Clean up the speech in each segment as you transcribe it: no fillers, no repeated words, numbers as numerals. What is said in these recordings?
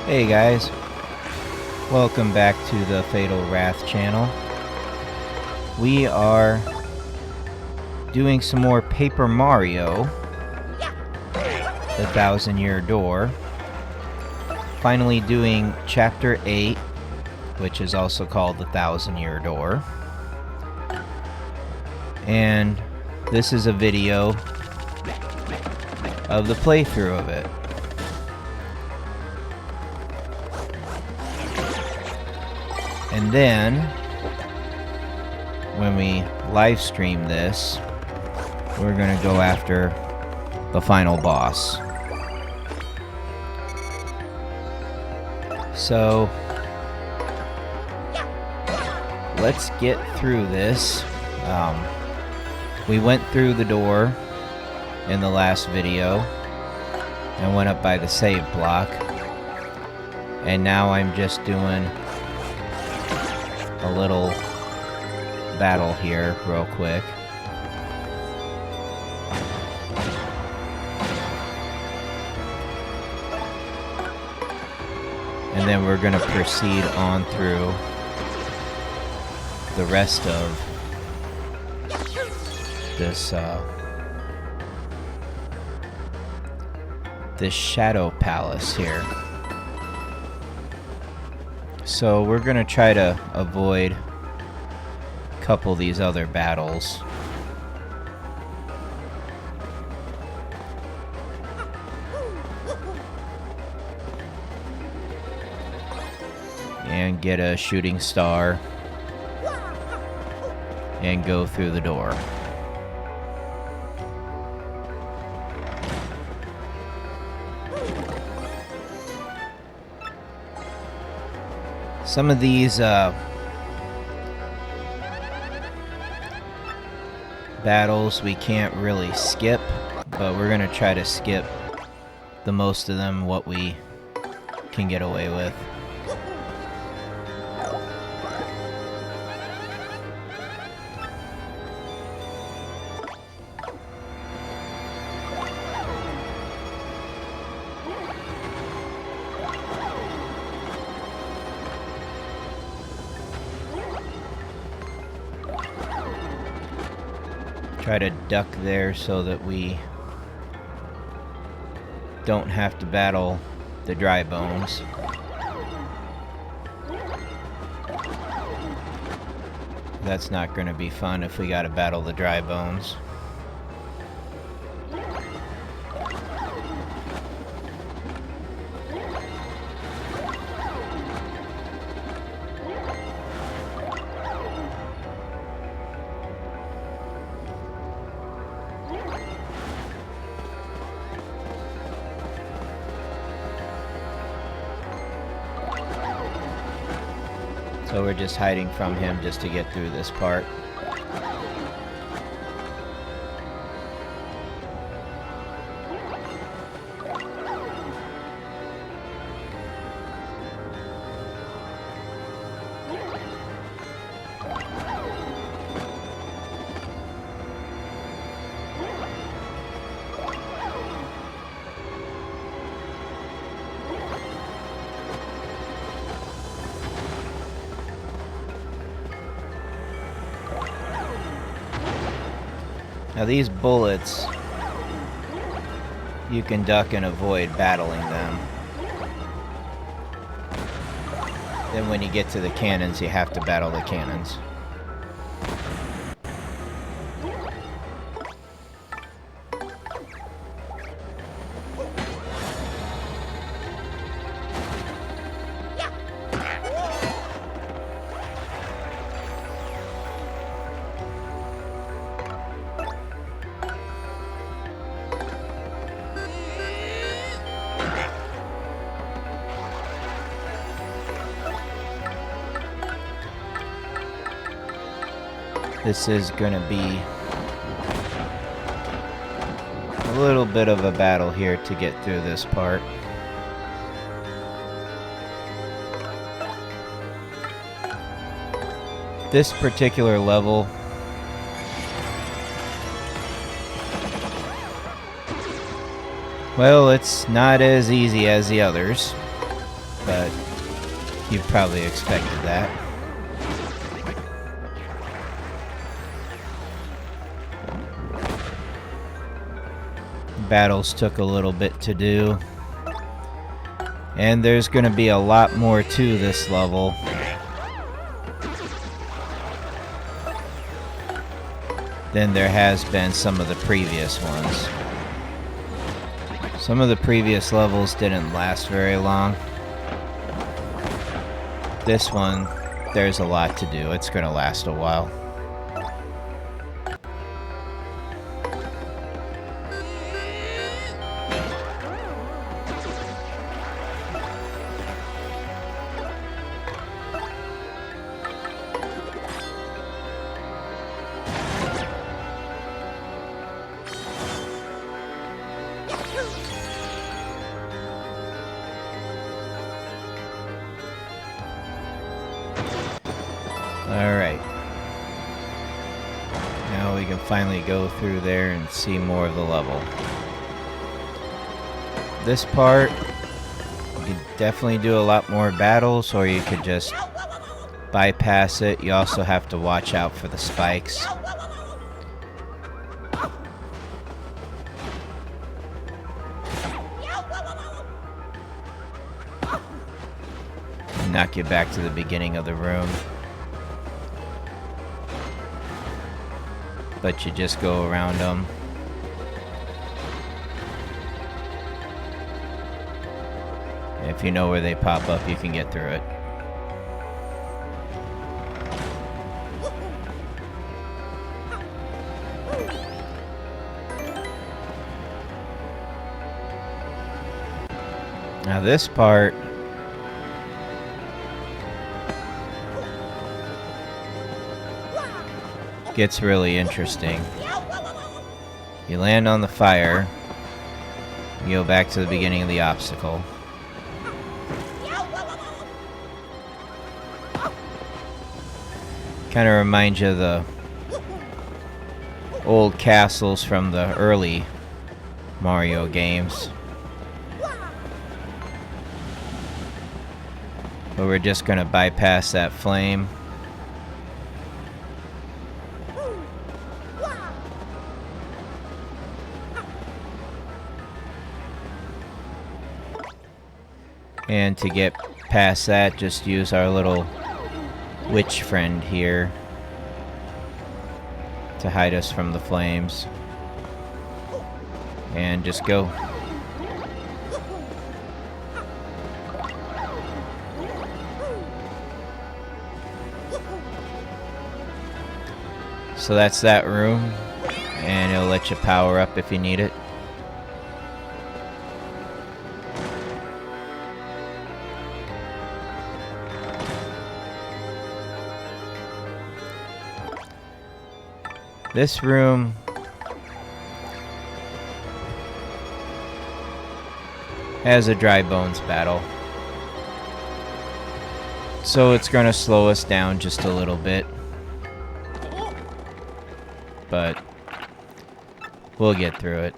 Hey guys, welcome back to the Fatal Wrath channel. We are doing some more Paper Mario, the Thousand-Year Door. Finally doing Chapter 8, which is also called the Thousand-Year Door. And this is a video of the playthrough of it. And then, when we live stream this, we're gonna go after the final boss. So, let's get through this. We went through the door in the last video and went up by the save block. And now I'm just doing a little battle here real quick. And then we're gonna proceed on through the rest of this this Shadow Palace here. So we're gonna try to avoid a couple of these other battles. And get a shooting star. And go through the door. Some of these battles we can't really skip, but we're gonna try to skip the most of them what we can get away with. Try to duck there so that we don't have to battle the dry bones. That's not going to be fun if we got to battle the dry bones. So we're just hiding from him just to get through this part. Now these bullets, you can duck and avoid battling them. Then when you get to the cannons, you have to battle the cannons. This is gonna be a little bit of a battle here to get through this part. This particular level Well, it's not as easy as the others. but you probably expected that. Battles took a little bit to do. And there's going to be a lot more to this level. Than there has been some of the previous ones. Some of the previous levels didn't last very long. This one, there's a lot to do. It's going to last a while. Alright. Now we can finally go through there and see more of the level. This part, you can definitely do a lot more battles, or you could just bypass it. You also have to watch out for the spikes. Knock you back to the beginning of the room. But you just go around them. If you know where they pop up, you can get through it. Now this part gets really interesting. You land on the fire, you go back to the beginning of the obstacle. Kind of reminds you of the old castles from the early Mario games. But we're just going to bypass that flame. And to get past that, just use our little witch friend here to hide us from the flames. And just go. So that's that room, and it'll let you power up if you need it. This room has a dry bones battle, so it's going to slow us down just a little bit, but we'll get through it.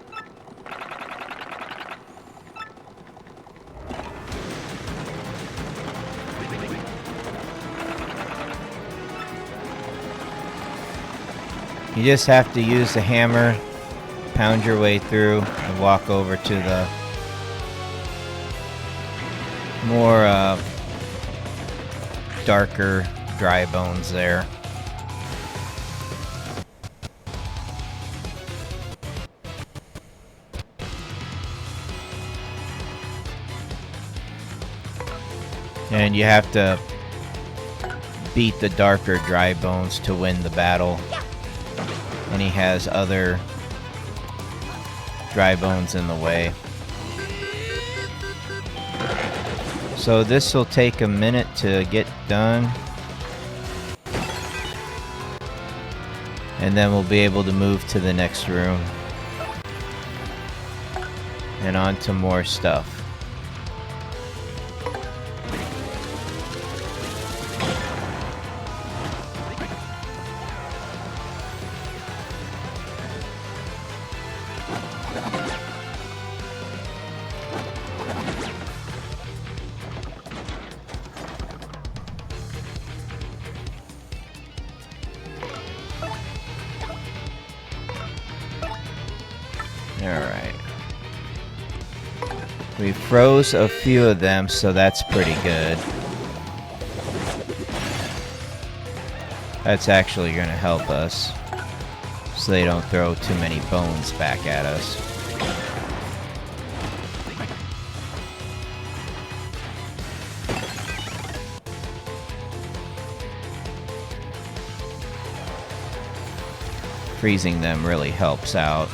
You just have to use the hammer, pound your way through, and walk over to the more darker dry bones there. And you have to beat the darker dry bones to win the battle. And he has other dry bones in the way. So this will take a minute to get done. And then we'll be able to move to the next room. And on to more stuff. We froze a few of them, so that's pretty good. That's actually going to help us, so they don't throw too many bones back at us. Freezing them really helps out.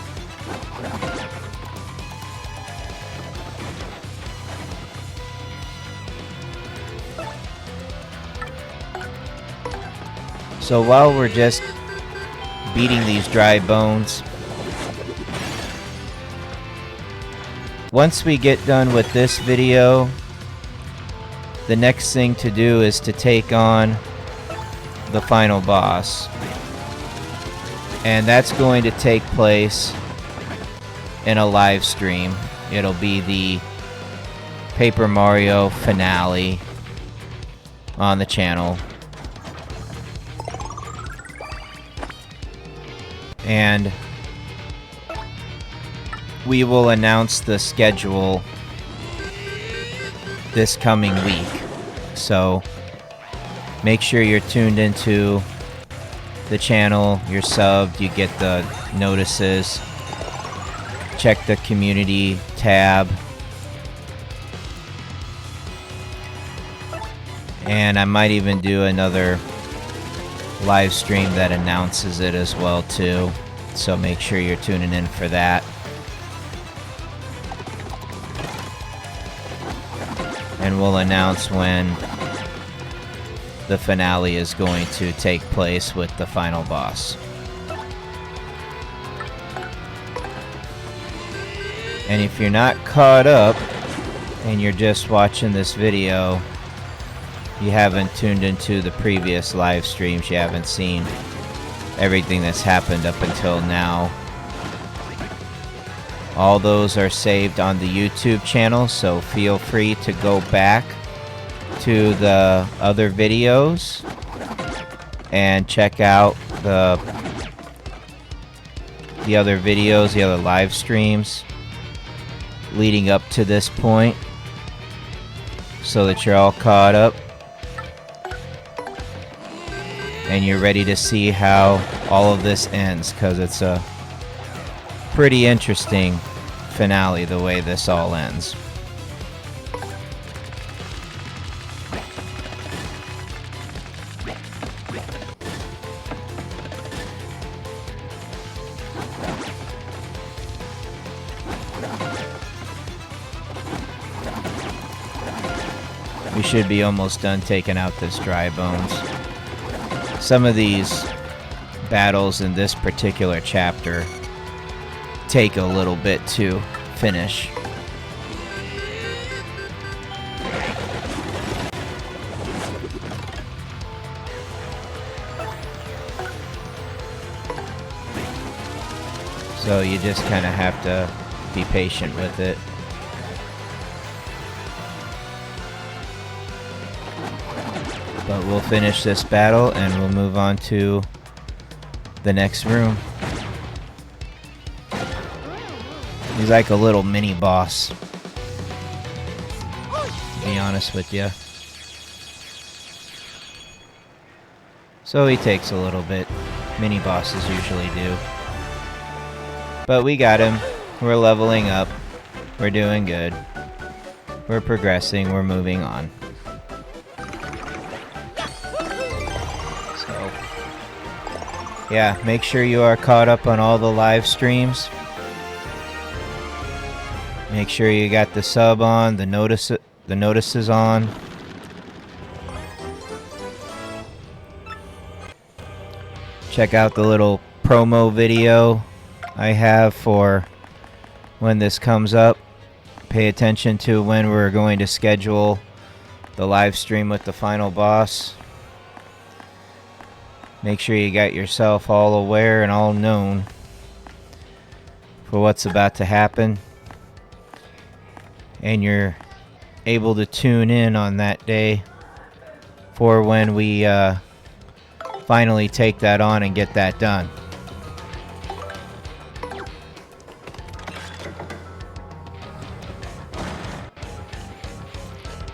So while we're just beating these dry bones, once we get done with this video, the next thing to do is to take on the final boss. And that's going to take place in a live stream. It'll be the Paper Mario finale on the channel. And we will announce the schedule this coming week. So make sure you're tuned into the channel, you're subbed, you get the notices. Check the community tab. And I might even do another live stream that announces it as well too. So make sure you're tuning in for that. And we'll announce when the finale is going to take place with the final boss. And if you're not caught up and you're just watching this video, you haven't tuned into the previous live streams, you haven't seen everything that's happened up until now, all those are saved on the YouTube channel, so feel free to go back to the other videos and check out the other videos, the other live streams leading up to this point, so that you're all caught up and you're ready to see how all of this ends, because it's a pretty interesting finale the way this all ends. We should be almost done taking out this dry bones. Some of these battles in this particular chapter take a little bit to finish. So you just kind of have to be patient with it. But we'll finish this battle and we'll move on to the next room. He's like a little mini boss, to be honest with you. So he takes a little bit. Mini bosses usually do. But we got him. We're leveling up. We're doing good. We're progressing. We're moving on. Yeah, make sure you are caught up on all the live streams. Make sure you got the sub on, the notices on. Check out the little promo video I have for when this comes up. Pay attention to when we're going to schedule the live stream with the final boss. Make sure you got yourself all aware and all known for what's about to happen. And you're able to tune in on that day for when we finally take that on and get that done.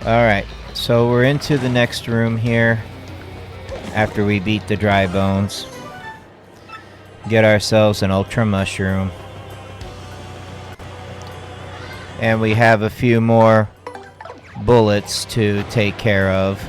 Alright, so we're into the next room here. After we beat the dry bones. Get ourselves an ultra mushroom. And we have a few more bullets to take care of.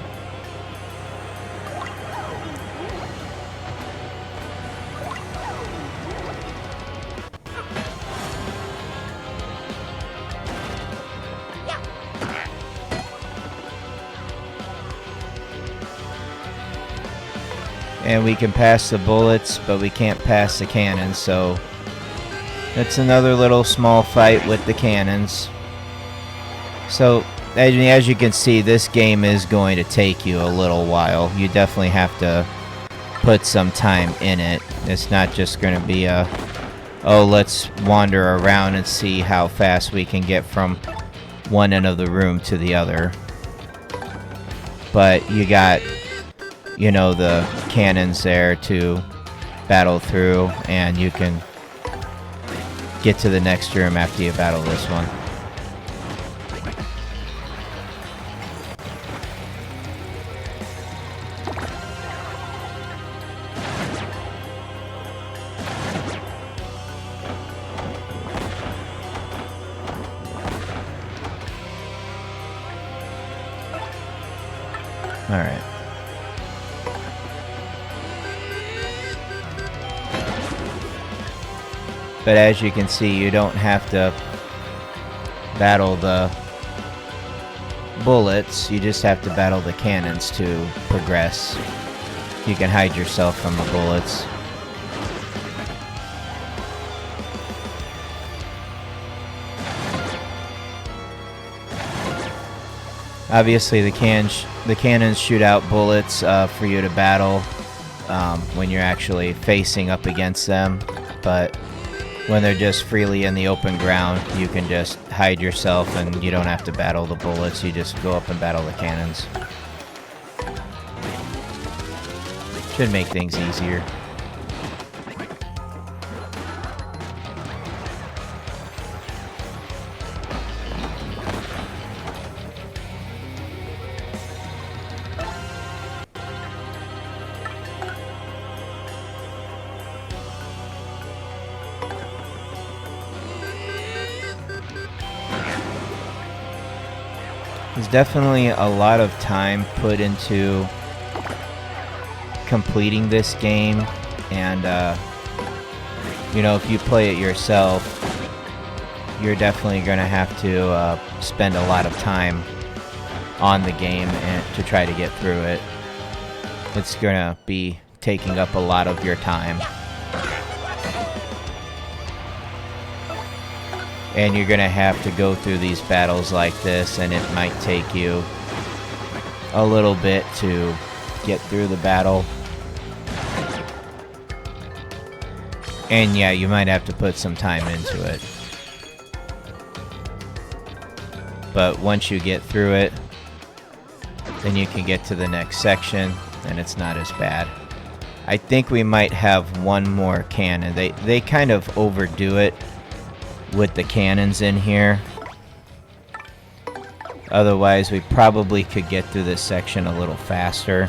And we can pass the bullets, but we can't pass the cannons, so it's another little small fight with the cannons. So, as you can see, this game is going to take you a little while. You definitely have to put some time in it. It's not just going to be a, oh, let's wander around and see how fast we can get from one end of the room to the other. But you got, you know, the cannons there to battle through, and you can get to the next room after you battle this one. Alright. But as you can see, you don't have to battle the bullets, you just have to battle the cannons to progress. You can hide yourself from the bullets. Obviously, the cannons shoot out bullets for you to battle when you're actually facing up against them, but when they're just freely in the open ground, you can just hide yourself and you don't have to battle the bullets, you just go up and battle the cannons. Should make things easier. There's definitely a lot of time put into completing this game, and you know, if you play it yourself, you're definitely going to have to spend a lot of time on the game and to try to get through it. It's going to be taking up a lot of your time. And you're going to have to go through these battles like this, and it might take you a little bit to get through the battle. And yeah, you might have to put some time into it. But once you get through it, then you can get to the next section, and it's not as bad. I think we might have one more cannon. They kind of overdo it with the cannons in here. Otherwise, we probably could get through this section a little faster.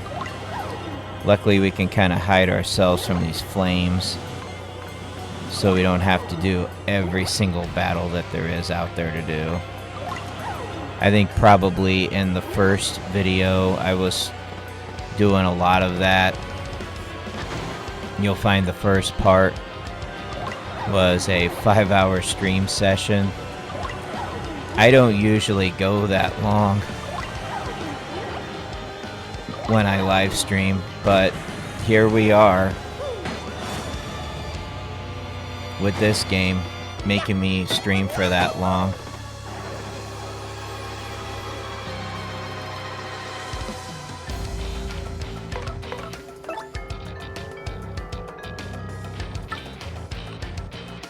Luckily, we can kind of hide ourselves from these flames, so we don't have to do every single battle that there is out there to do. I think probably in the first video, I was doing a lot of that. You'll find the first part was a 5-hour stream session. I don't usually go that long when I live stream, but here we are with this game making me stream for that long.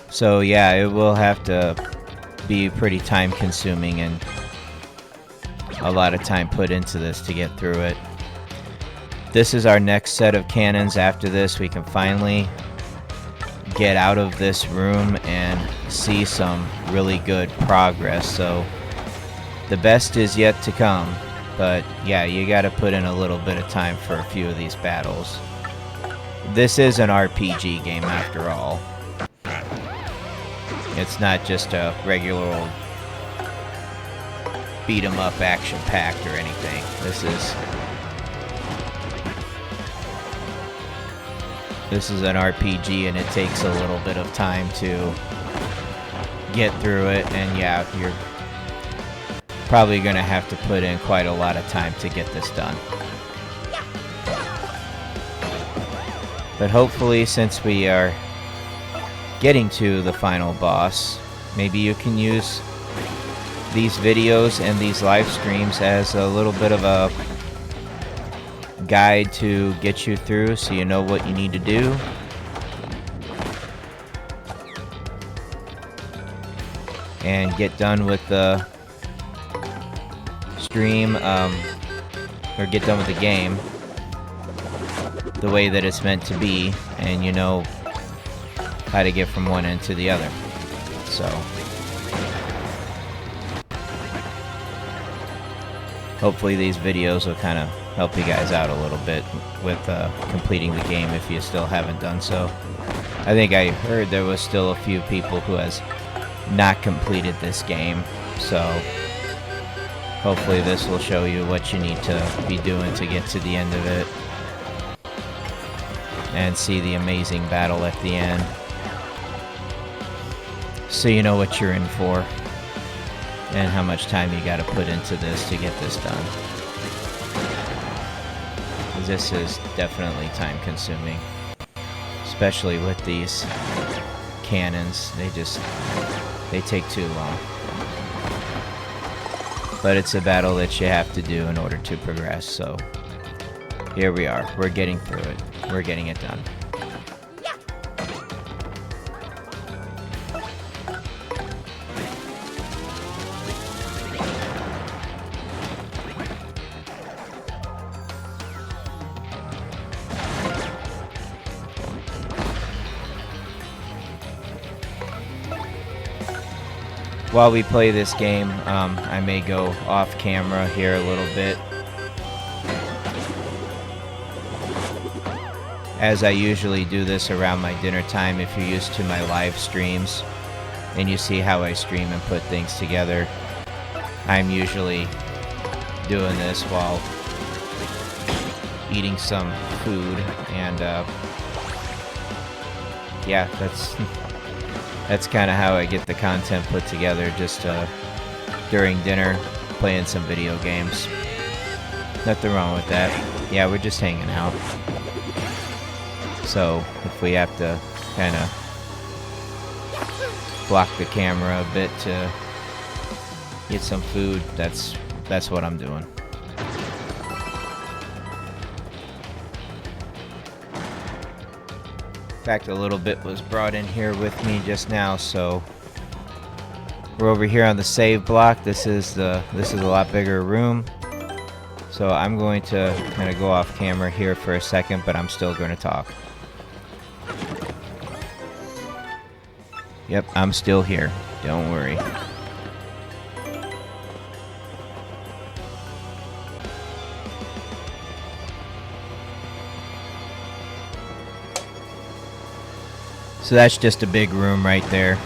So yeah, it will have to be pretty time consuming and a lot of time put into this to get through it. This is our next set of cannons. After this, we can finally get out of this room and see some really good progress. So The best is yet to come. But yeah, you gotta put in a little bit of time for a few of these battles. This is an RPG game after all. It's not just a regular old beat 'em up action packed or anything. This is an RPG, and it takes a little bit of time to get through it, and yeah, you're probably gonna have to put in quite a lot of time to get this done. But hopefully, since we are getting to the final boss, maybe you can use these videos and these live streams as a little bit of a guide to get you through, so you know what you need to do. And get done with the stream, or get done with the game the way that it's meant to be, and you know how to get from one end to the other. So hopefully these videos will kind of help you guys out a little bit with completing the game if you still haven't done so. I think I heard there was still a few people who has not completed this game, so hopefully this will show you what you need to be doing to get to the end of it and see the amazing battle at the end, so you know what you're in for and how much time you got to put into this to get this done. This is definitely time consuming, especially with these cannons. They take too long. But it's a battle that you have to do in order to progress, so here we are. We're getting through it. We're getting it done. While we play this game, I may go off camera here a little bit, as I usually do this around my dinner time. If you're used to my live streams and you see how I stream and put things together, I'm usually doing this while eating some food, and yeah, that's kind of how I get the content put together, just during dinner, playing some video games. Nothing wrong with that. Yeah, we're just hanging out. So if we have to kind of block the camera a bit to get some food, that's what I'm doing. In fact, a little bit was brought in here with me just now, so we're over here on the save block. This is a lot bigger room, so I'm going to kind of go off camera here for a second, but I'm still going to talk. Yep, I'm still here. Don't worry. So that's just a big room right there.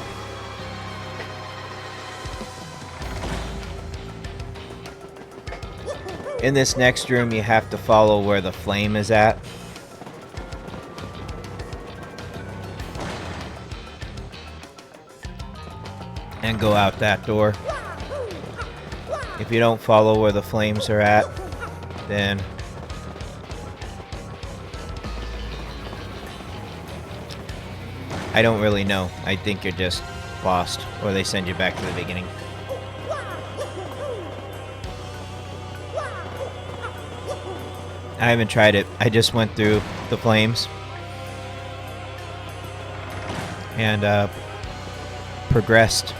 In this next room, you have to follow where the flame is at. And go out that door. If you don't follow where the flames are at, then I don't really know. I think you're just lost, or they send you back to the beginning. I haven't tried it. I just went through the flames and progressed.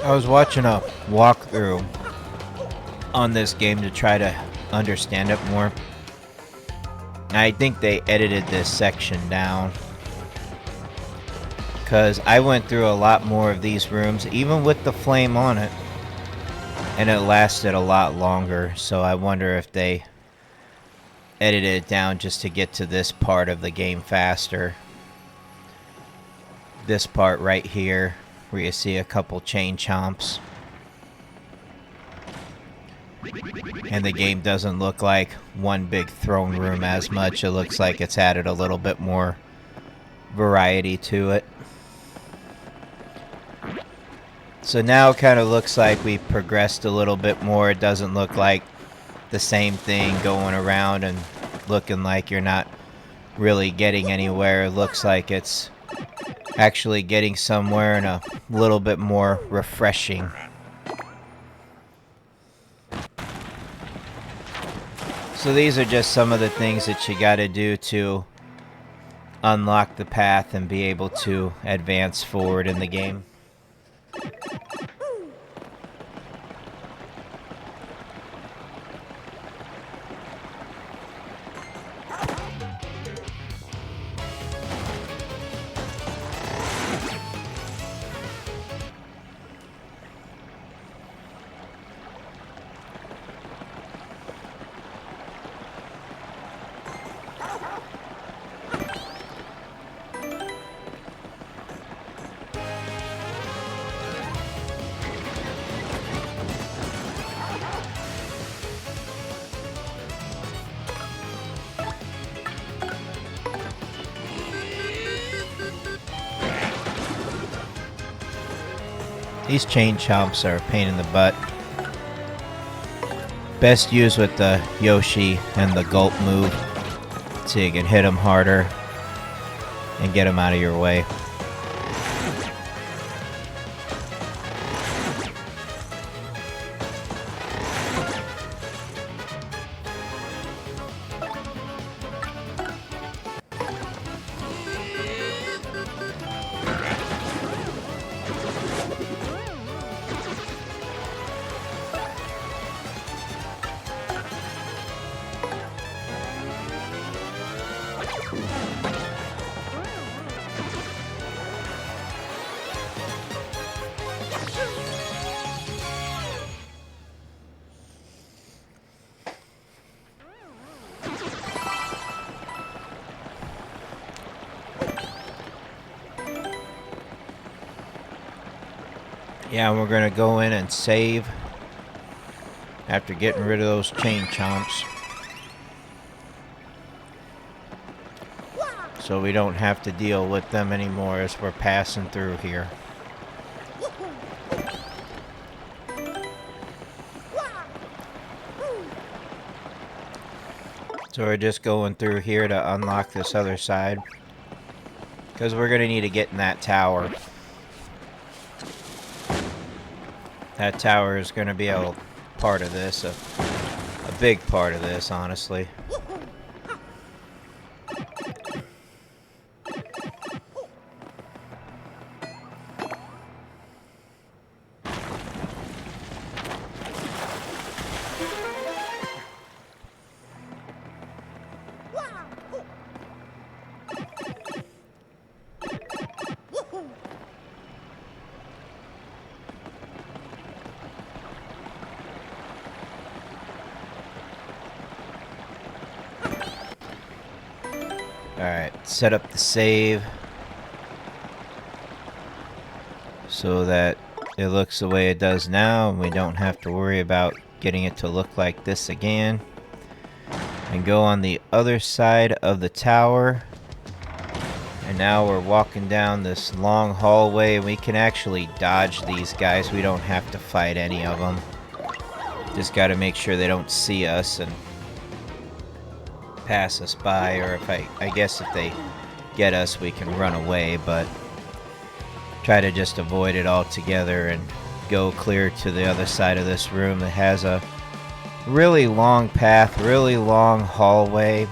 I was watching a walkthrough on this game to try to understand it more. I think they edited this section down, because I went through a lot more of these rooms, even with the flame on it, and it lasted a lot longer. So I wonder if they edited it down just to get to this part of the game faster. This part right here, where you see a couple chain chomps. And the game doesn't look like one big throne room as much. It looks like it's added a little bit more variety to it. So now it kind of looks like we progressed a little bit more. It doesn't look like the same thing going around and looking like you're not really getting anywhere. It looks like it's actually getting somewhere and a little bit more refreshing. So these are just some of the things that you gotta do to unlock the path and be able to advance forward in the game. These chain chomps are a pain in the butt. Best used with the Yoshi and the gulp move, so you can hit them harder and get them out of your way. Yeah, we're gonna go in and save after getting rid of those chain chomps, so we don't have to deal with them anymore as we're passing through here. So we're just going through here to unlock this other side, because we're gonna need to get in that tower. That tower is going to be a part of this, a big part of this, honestly. Alright, set up the save so that it looks the way it does now, and we don't have to worry about getting it to look like this again. And go on the other side of the tower, and now we're walking down this long hallway, and we can actually dodge these guys. We don't have to fight any of them. Just gotta make sure they don't see us and pass us by, or if I guess if they get us we can run away, but try to just avoid it altogether and go clear to the other side of this room that has a really long path, really long hallway.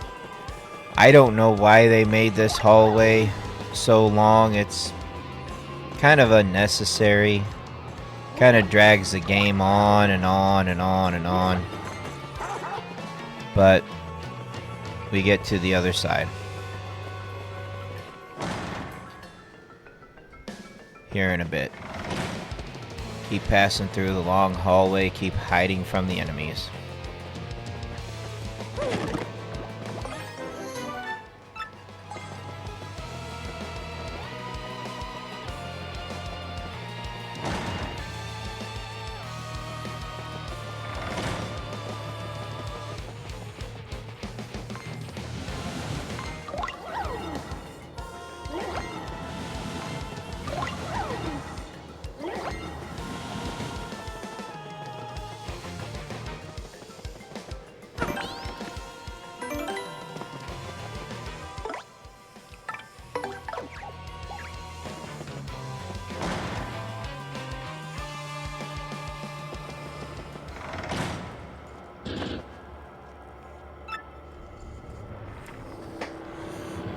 I don't know why they made this hallway so long. It's kind of unnecessary. Kind of drags the game on and on and on and on. But we get to the other side. Here in a bit. Keep passing through the long hallway, keep hiding from the enemies.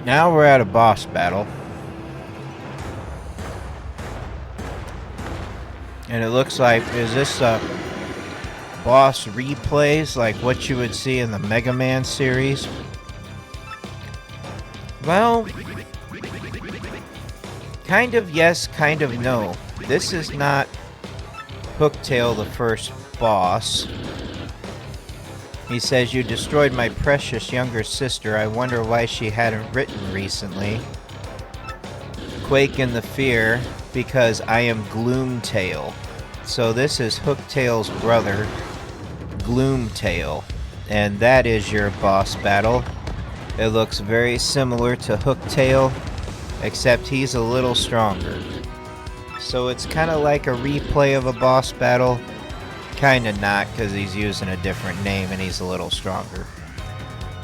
Now we're at a boss battle. And it looks like, is this boss replays like what you would see in the Mega Man series? Well, kind of yes, kind of no. This is not Hooktail, the first boss. He says, "You destroyed my precious younger sister. I wonder why she hadn't written recently. Quake in the fear, because I am Gloomtail." So this is Hooktail's brother, Gloomtail. And that is your boss battle. It looks very similar to Hooktail, except he's a little stronger. So it's kind of like a replay of a boss battle. Kinda not, because he's using a different name and he's a little stronger.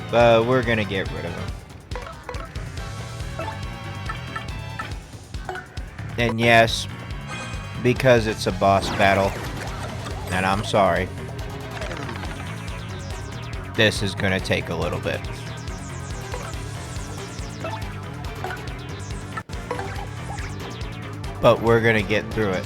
But we're gonna get rid of him. And yes, because it's a boss battle, and I'm sorry, this is gonna take a little bit. But we're gonna get through it.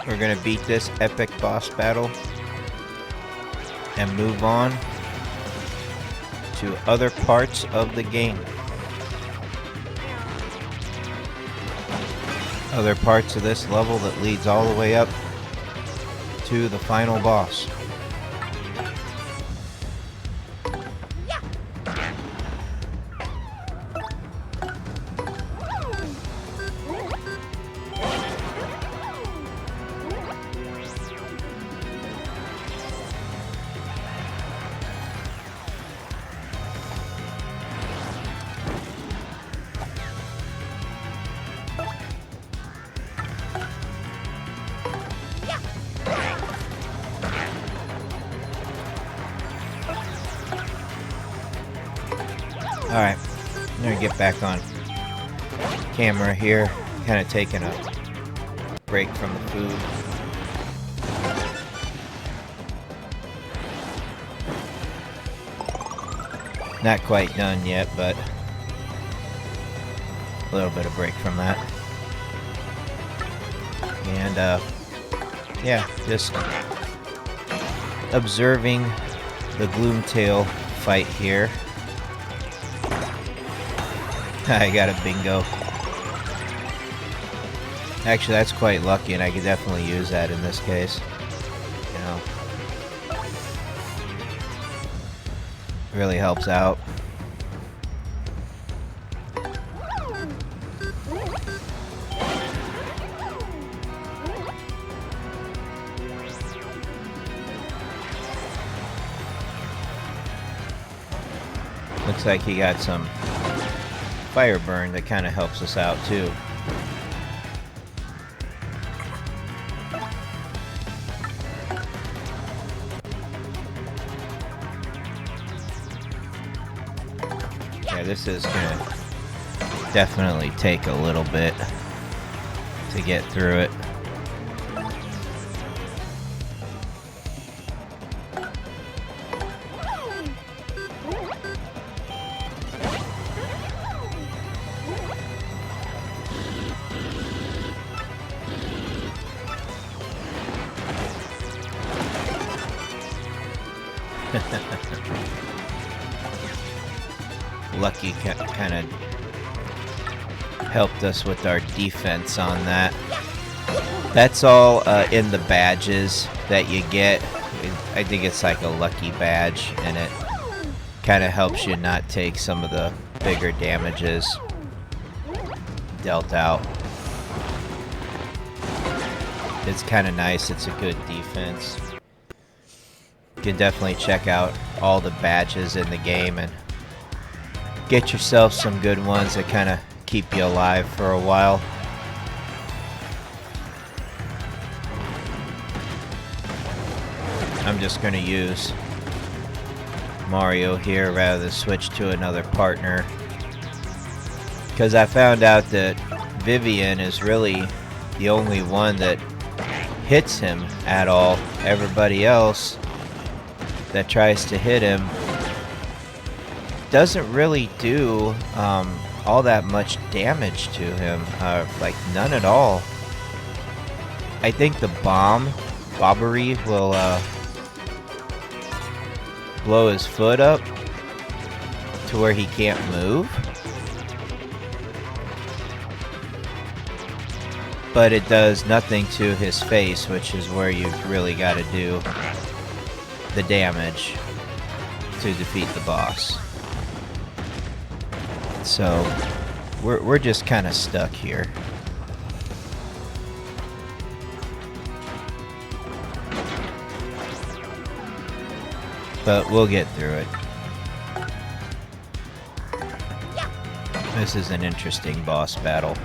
We're gonna beat this epic boss battle and move on to other parts of the game. Other parts of this level that leads all the way up to the final boss. Alright, I'm gonna get back on camera here, kind of taking a break from the food. Not quite done yet, but a little bit of break from that. And yeah, just observing the Gloomtail fight here. I got a bingo. Actually, that's quite lucky, and I could definitely use that in this case. You know, really helps out. Looks like he got some fire burn that kind of helps us out too. Yeah, this is gonna definitely take a little bit to get through it. Lucky kind of helped us with our defense on that. That's all in the badges that you get. I think it's like a lucky badge, and it kind of helps you not take some of the bigger damages dealt out. It's kind of nice. It's a good defense. You can definitely check out all the badges in the game and get yourself some good ones that kind of keep you alive for a while. I'm just going to use Mario here rather than switch to another partner, because I found out that Vivian is really the only one that hits him at all. Everybody else that tries to hit him doesn't really do all that much damage to him, like none at all. I think the bobbery will blow his foot up to where he can't move, but it does nothing to his face, which is where you really got to do the damage to defeat the boss. So we're just kind of stuck here. But we'll get through it. This is an interesting boss battle.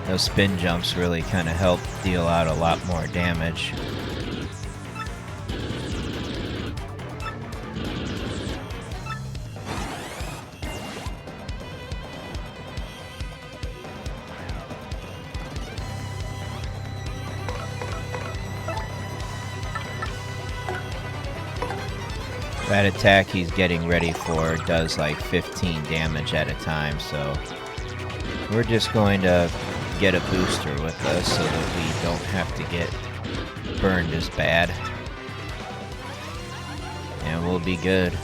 Those spin jumps really kind of help deal out a lot more damage. That attack he's getting ready for does like 15 damage at a time, so we're just going to get a booster with us so that we don't have to get burned as bad. And we'll be good.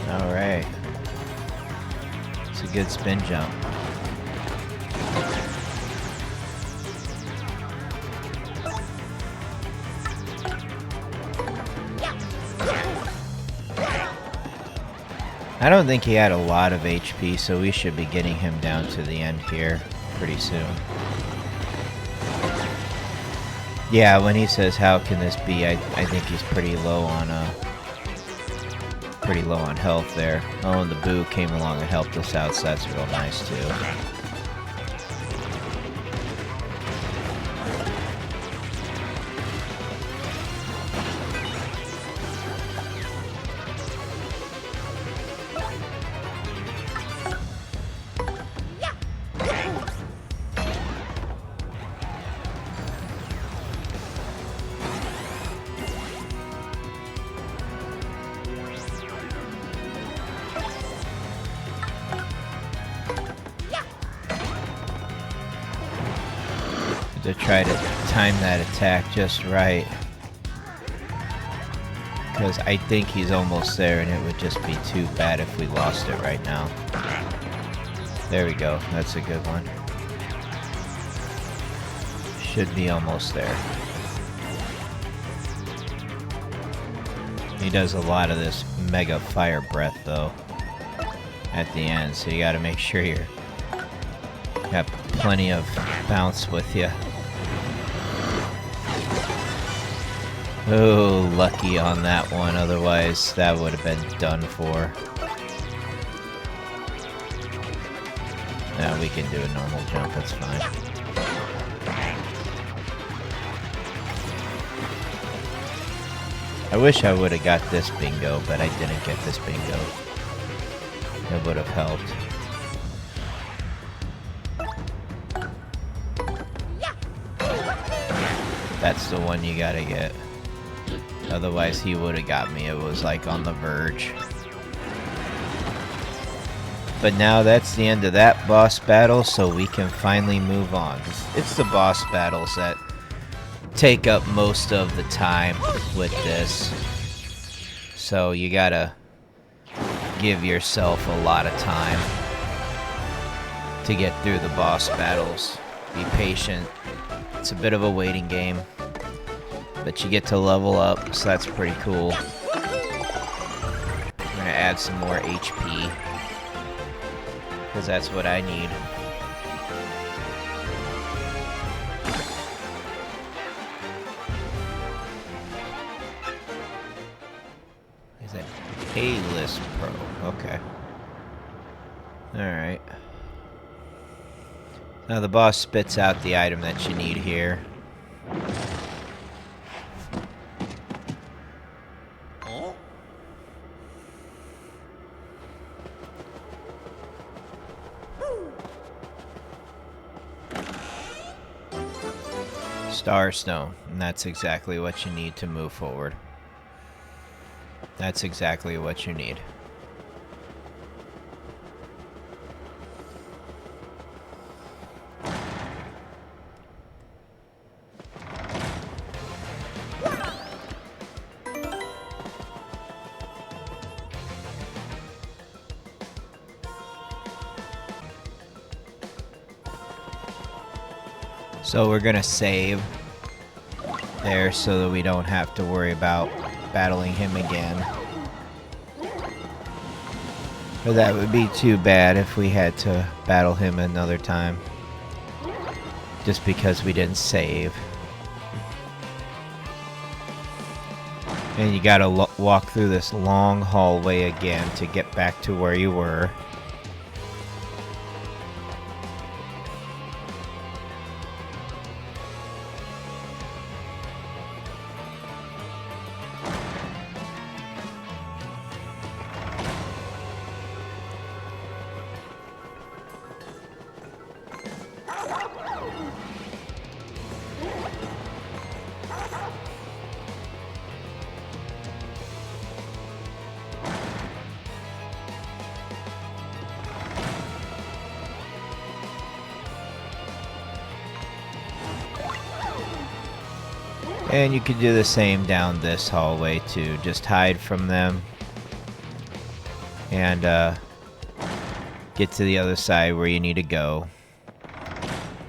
Alright. It's a good spin jump. I don't think he had a lot of HP, so we should be getting him down to the end here pretty soon. Yeah, when he says, "How can this be?" I think he's pretty low on health there. Oh, and the Boo came along and helped us out, so that's real nice too. To try to time that attack just right, because I think he's almost there and it would just be too bad if we lost it right now. There we go, that's a good one. Should be almost there. He does a lot of this mega fire breath though at the end, so you gotta make sure you're got plenty of bounce with you. Oh, lucky on that one, otherwise that would have been done for. No, we can do a normal jump, that's fine. I wish I would have got this bingo, but I didn't get this bingo. It would have helped. That's the one you gotta get. Otherwise he would have got me. It was like on the verge. But now that's the end of that boss battle, so we can finally move on. It's the boss battles that take up most of the time with this. So you gotta give yourself a lot of time to get through the boss battles. Be patient. It's a bit of a waiting game. But you get to level up, so that's pretty cool. I'm gonna add some more HP, because that's what I need. Is that A-list pro? Okay. Alright. Now the boss spits out the item that you need here. Starstone, and that's exactly what you need to move forward. That's exactly what you need. So we're gonna save there so that we don't have to worry about battling him again. But that would be too bad if we had to battle him another time. Just because we didn't save. And you gotta walk through this long hallway again to get back to where you were. And you could do the same down this hallway too. Just hide from them. And get to the other side where you need to go.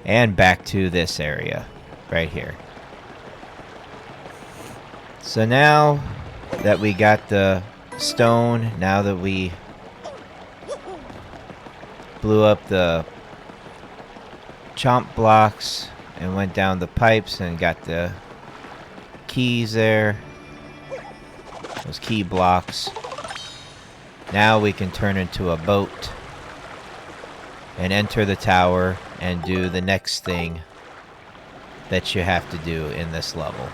And back to this area. Right here. So now that we got the stone, now that we blew up the chomp blocks and went down the pipes and got the keys there, those key blocks, now we can turn into a boat and enter the tower and do the next thing that you have to do in this level.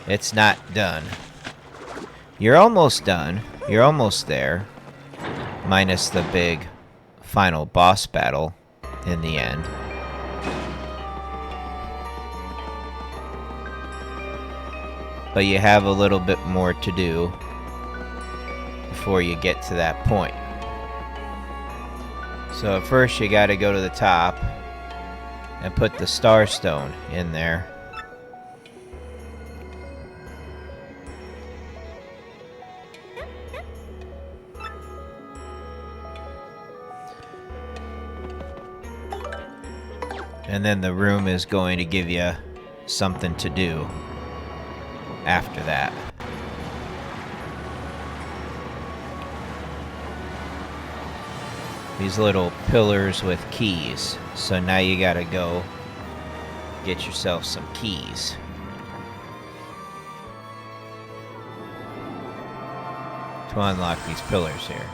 It's not done. You're almost done. You're almost there, minus the big final boss battle in the end. But you have a little bit more to do before you get to that point. So at first you gotta go to the top and put the starstone in there. And then the room is going to give you something to do after that. These little pillars with keys. So now you gotta go get yourself some keys. To unlock these pillars here.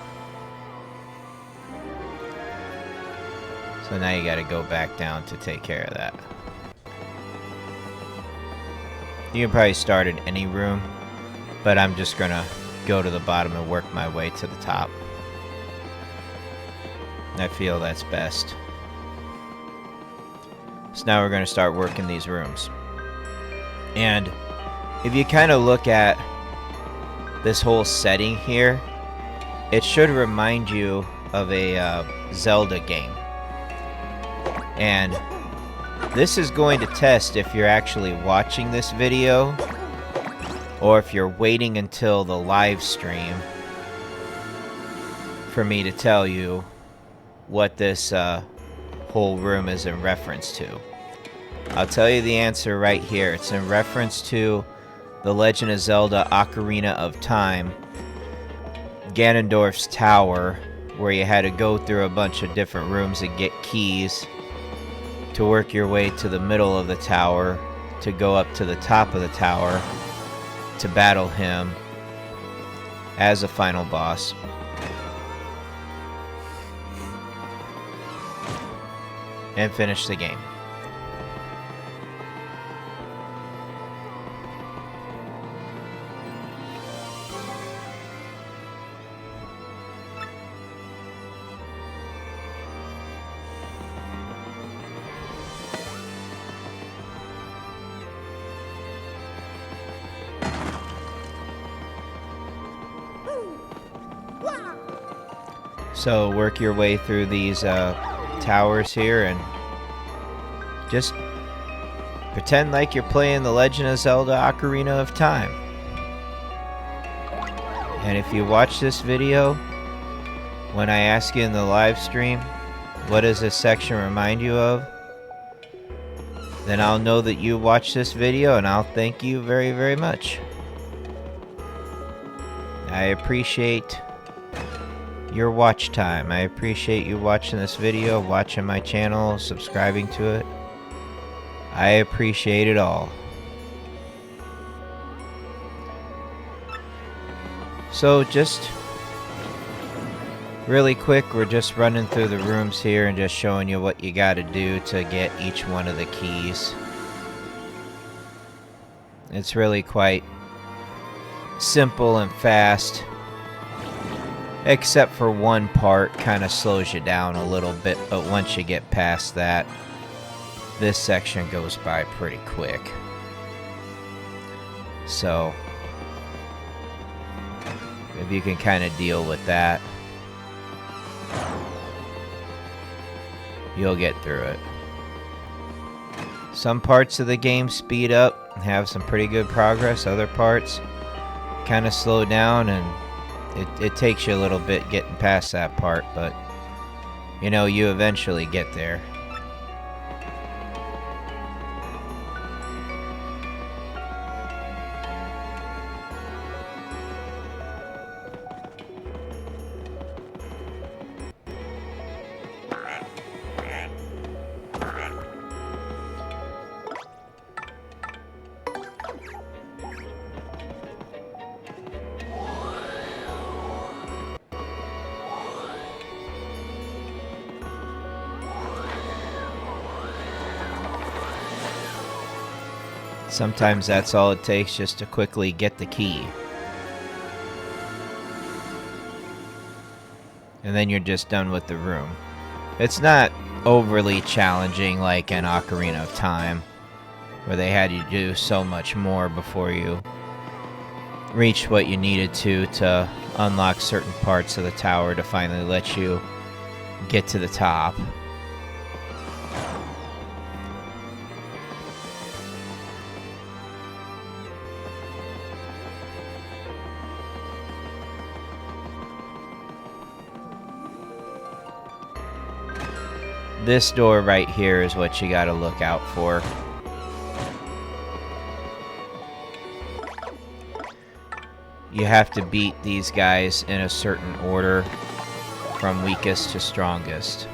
So now you gotta go back down to take care of that. You can probably start in any room, but I'm just gonna go to the bottom and work my way to the top. I feel that's best. So now we're gonna start working these rooms. And if you kind of look at this whole setting here, it should remind you of a Zelda game. And this is going to test if you're actually watching this video or if you're waiting until the live stream for me to tell you what this whole room is in reference to. I'll tell you the answer right here. It's in reference to The Legend of Zelda Ocarina of Time, Ganondorf's Tower, where you had to go through a bunch of different rooms and get keys to work your way to the middle of the tower, to go up to the top of the tower, to battle him as a final boss. And finish the game. So work your way through these towers here and just pretend like you're playing The Legend of Zelda Ocarina of Time. And if you watch this video, when I ask you in the live stream, what does this section remind you of? Then I'll know that you watched this video and I'll thank you very, very much. I appreciate your watch time. I appreciate you watching this video, watching my channel, subscribing to it. I appreciate it all. So just really quick, we're just running through the rooms here and just showing you what you gotta do to get each one of the keys. It's really quite simple and fast, except for one part kind of slows you down a little bit, but once you get past that, this section goes by pretty quick. So if you can kind of deal with that, you'll get through it. Some parts of the game speed up and have some pretty good progress. Other parts kind of slow down, and it takes you a little bit getting past that part, but you know, you eventually get there. Sometimes that's all it takes, just to quickly get the key. And then you're just done with the room. It's not overly challenging like an Ocarina of Time, where they had you do so much more before you reached what you needed to unlock certain parts of the tower to finally let you get to the top. This door right here is what you gotta look out for. You have to beat these guys in a certain order from weakest to strongest.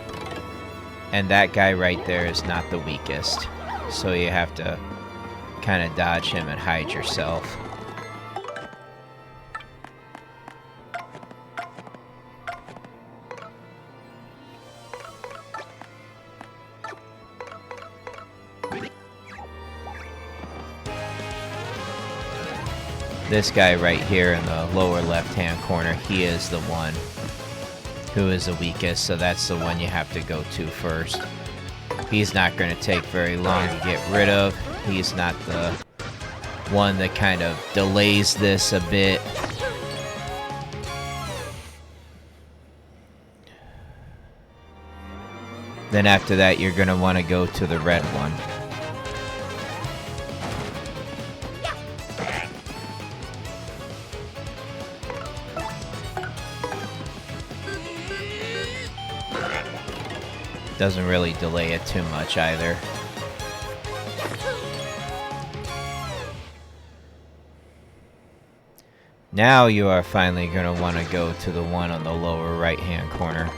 And that guy right there is not the weakest. So you have to kind of dodge him and hide yourself. This guy right here in the lower left-hand corner, he is the one who is the weakest, so that's the one you have to go to first. He's not going to take very long to get rid of. He's not the one that kind of delays this a bit. Then after that, you're going to want to go to the red one. Doesn't really delay it too much either. Now you are finally going to want to go to the one on the lower right-hand corner.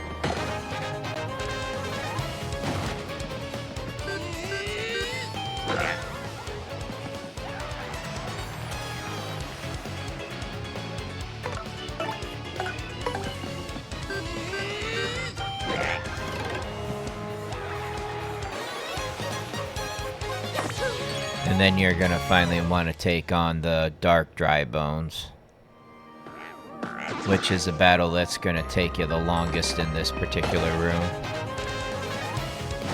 And then you're going to finally want to take on the Dark Dry Bones, which is a battle that's going to take you the longest in this particular room.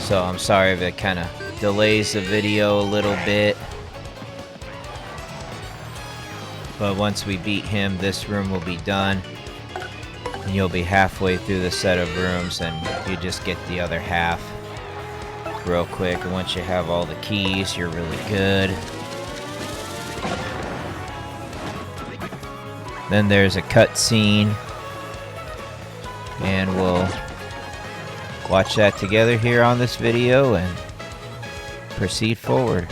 So I'm sorry if it kind of delays the video a little bit. But once we beat him, this room will be done. And you'll be halfway through the set of rooms, and you just get the other half real quick. And once you have all the keys, you're really good. Then there's a cutscene, and we'll watch that together here on this video and proceed forward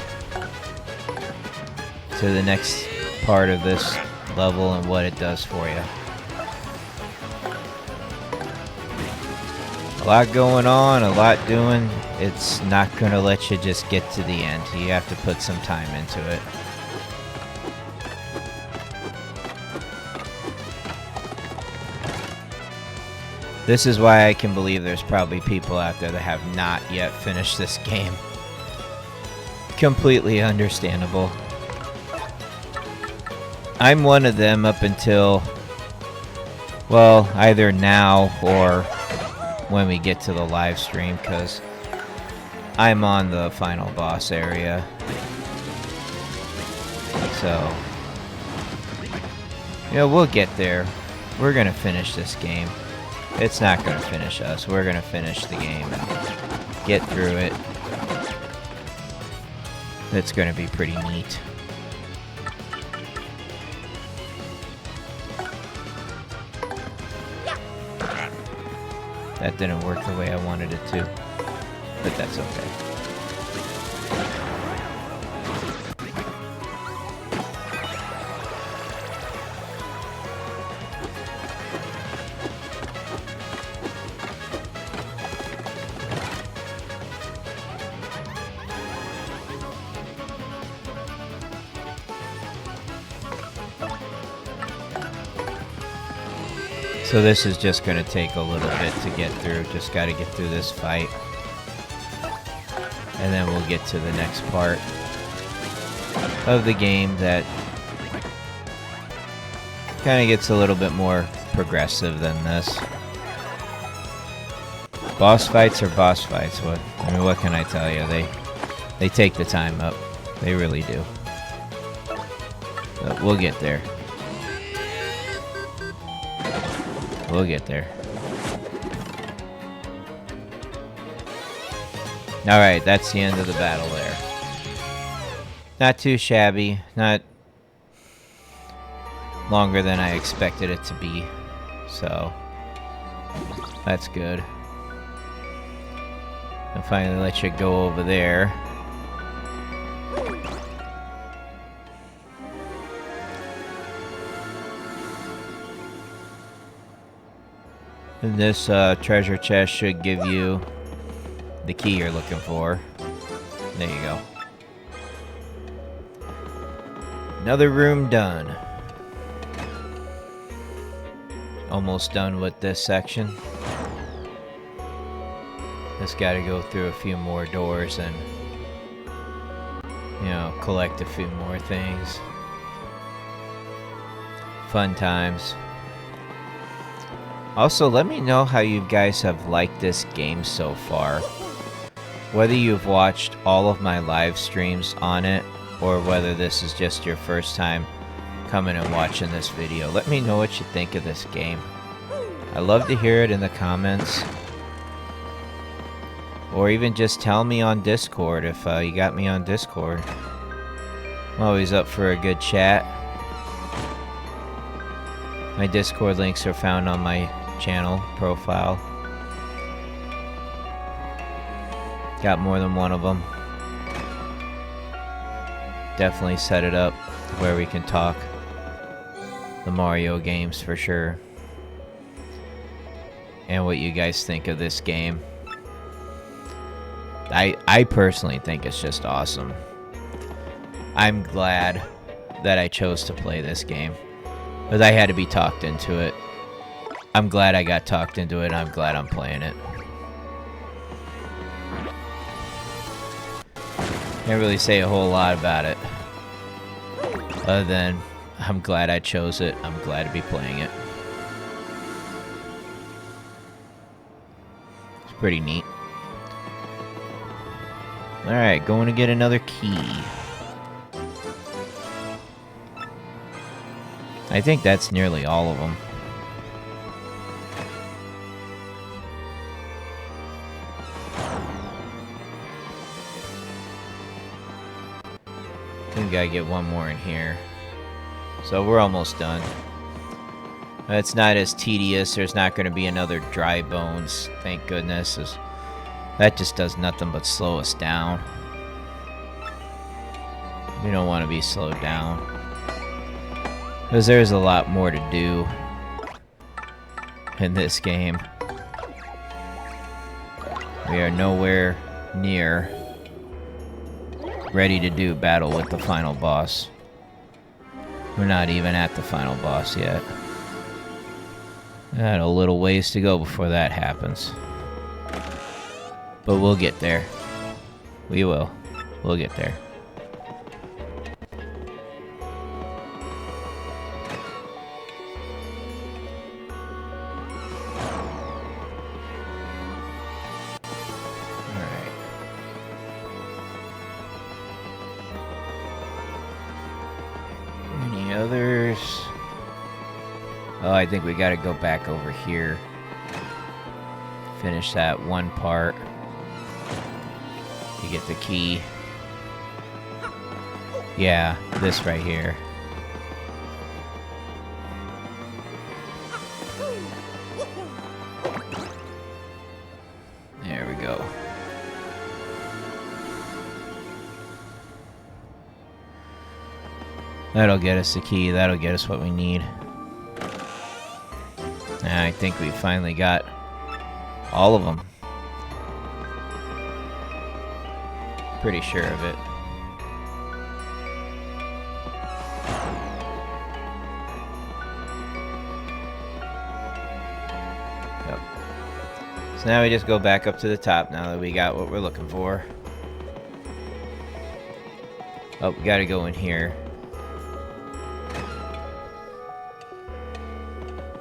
to the next part of this level and what it does for you. A lot going on, a lot doing. It's not going to let you just get to the end. You have to put some time into it. This is why I can believe there's probably people out there that have not yet finished this game. Completely understandable. I'm one of them up until, well, either now or when we get to the live stream, because I'm on the final boss area. So, you know, we'll get there. We're going to finish this game. It's not going to finish us. We're going to finish the game and get through it. It's going to be pretty neat. That didn't work the way I wanted it to, but that's okay. So this is just going to take a little bit to get through. Just got to get through this fight. And then we'll get to the next part of the game that kind of gets a little bit more progressive than this. Boss fights are boss fights. I mean, what can I tell you? They take the time up. They really do. But we'll get there. We'll get there. Alright, that's the end of the battle there. Not too shabby. Not longer than I expected it to be. So, that's good. I'll finally let you go over there. And this treasure chest should give you the key you're looking for. There you go. Another room done. Almost done with this section. Just gotta go through a few more doors and, you know, collect a few more things. Fun times. Also, let me know how you guys have liked this game so far. Whether you've watched all of my live streams on it, or whether this is just your first time coming and watching this video. Let me know what you think of this game. I love to hear it in the comments. Or even just tell me on Discord if you got me on Discord. I'm always up for a good chat. My Discord links are found on my channel profile. Got more than one of them. Definitely set it up where we can talk the Mario games for sure. And what you guys think of this game. I personally think it's just awesome. I'm glad that I chose to play this game, because I had to be talked into it. I'm glad I got talked into it, and I'm glad I'm playing it. Can't really say a whole lot about it, other than I'm glad I chose it. I'm glad to be playing it. It's pretty neat. Alright, going to get another key. I think that's nearly all of them. I think I gotta get one more in here. So we're almost done. It's not as tedious. There's not going to be another dry bones, thank goodness. That just does nothing but slow us down. We don't want to be slowed down, because there's a lot more to do in this game. We are nowhere near ready to do battle with the final boss. We're not even at the final boss yet. Got a little ways to go before that happens. But we'll get there. We will. We'll get there. Alright. Any others? Oh, I think we gotta go back over here. Finish that one part. To get the key. Yeah, this right here. There we go. That'll get us the key. That'll get us what we need. And I think we finally got all of them. Pretty sure of it. Yep. So now we just go back up to the top now that we got what we're looking for. Oh, we gotta go in here.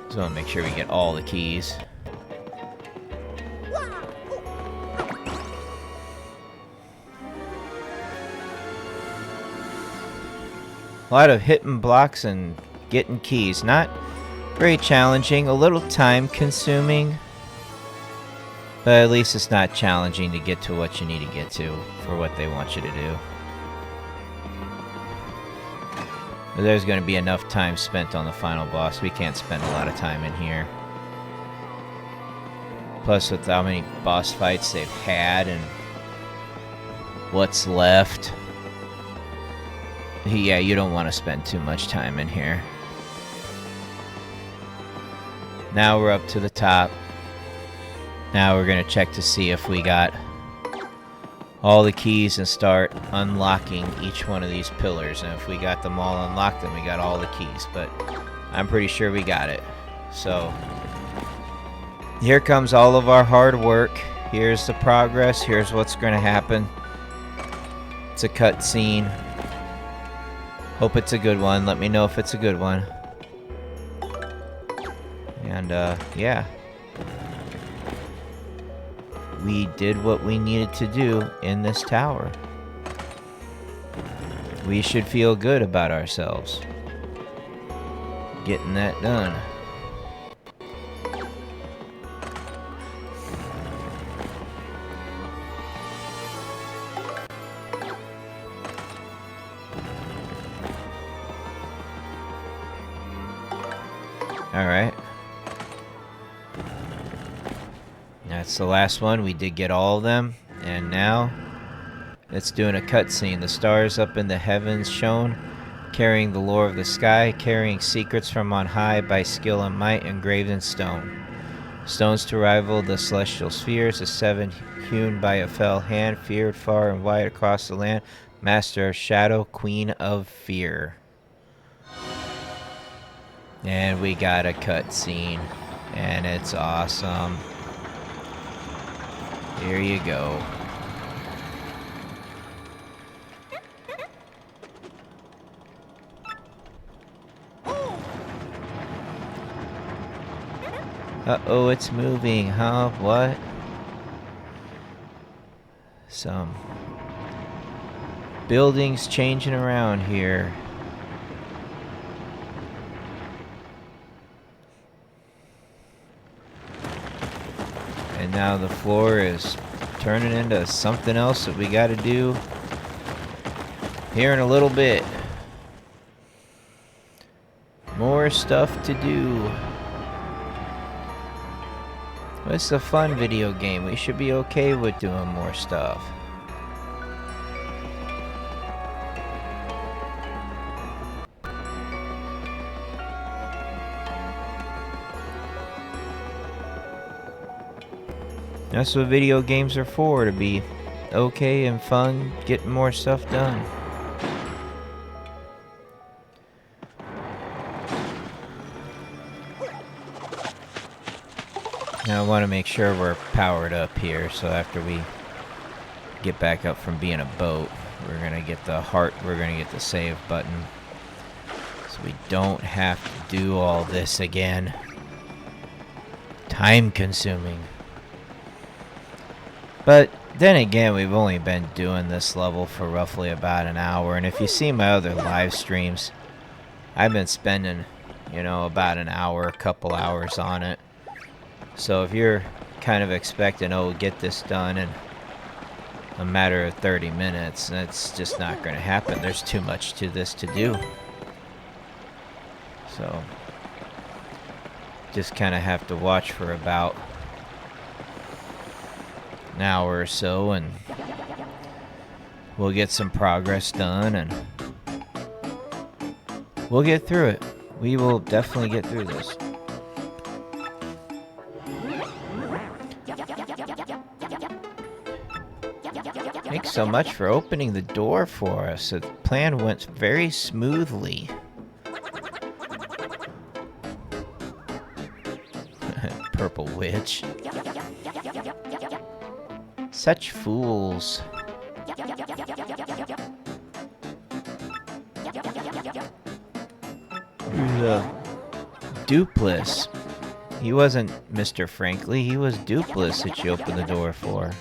Just wanna make sure we get all the keys. A lot of hitting blocks and getting keys. Not very challenging. A little time consuming. But at least it's not challenging to get to what you need to get to for what they want you to do. But there's going to be enough time spent on the final boss. We can't spend a lot of time in here. Plus with how many boss fights they've had and what's left. Yeah, you don't want to spend too much time in here. Now we're up to the top. Now we're going to check to see if we got all the keys and start unlocking each one of these pillars. And if we got them all unlocked, then we got all the keys. But I'm pretty sure we got it. So here comes all of our hard work. Here's the progress. Here's what's going to happen. It's a cutscene. Hope it's a good one. Let me know if it's a good one. And, yeah. We did what we needed to do in this tower. We should feel good about ourselves. Getting that done. Alright. That's the last one. We did get all of them. And now, it's doing a cutscene. The stars up in the heavens shone, carrying the lore of the sky, carrying secrets from on high by skill and might engraved in stone. Stones to rival the celestial spheres, the seven hewn by a fell hand, feared far and wide across the land, master of shadow, queen of fear. And we got a cutscene, and it's awesome. Here you go. Uh-oh, it's moving, huh? What? Some buildings changing around here. And now the floor is turning into something else that we gotta do here in a little bit. More stuff to do. It's a fun video game. We should be okay with doing more stuff. That's what video games are for, to be okay and fun, getting more stuff done. Now I want to make sure we're powered up here, so after we get back up from being a boat, we're going to get the heart, we're going to get the save button. So we don't have to do all this again. Time consuming. But then again, we've only been doing this level for roughly about an hour. And if you see my other live streams, I've been spending, you know, about an hour, a couple hours on it. So if you're kind of expecting, oh, get this done in a matter of 30 minutes, that's just not going to happen. There's too much to this to do. So just kind of have to watch for about an hour or so, and we'll get some progress done, and we'll get through it. We will definitely get through this. Thanks so much for opening the door for us. The plan went very smoothly. Purple witch. Such fools. Dupless. He wasn't Mr. Frankly, he was Dupless that you opened the door for.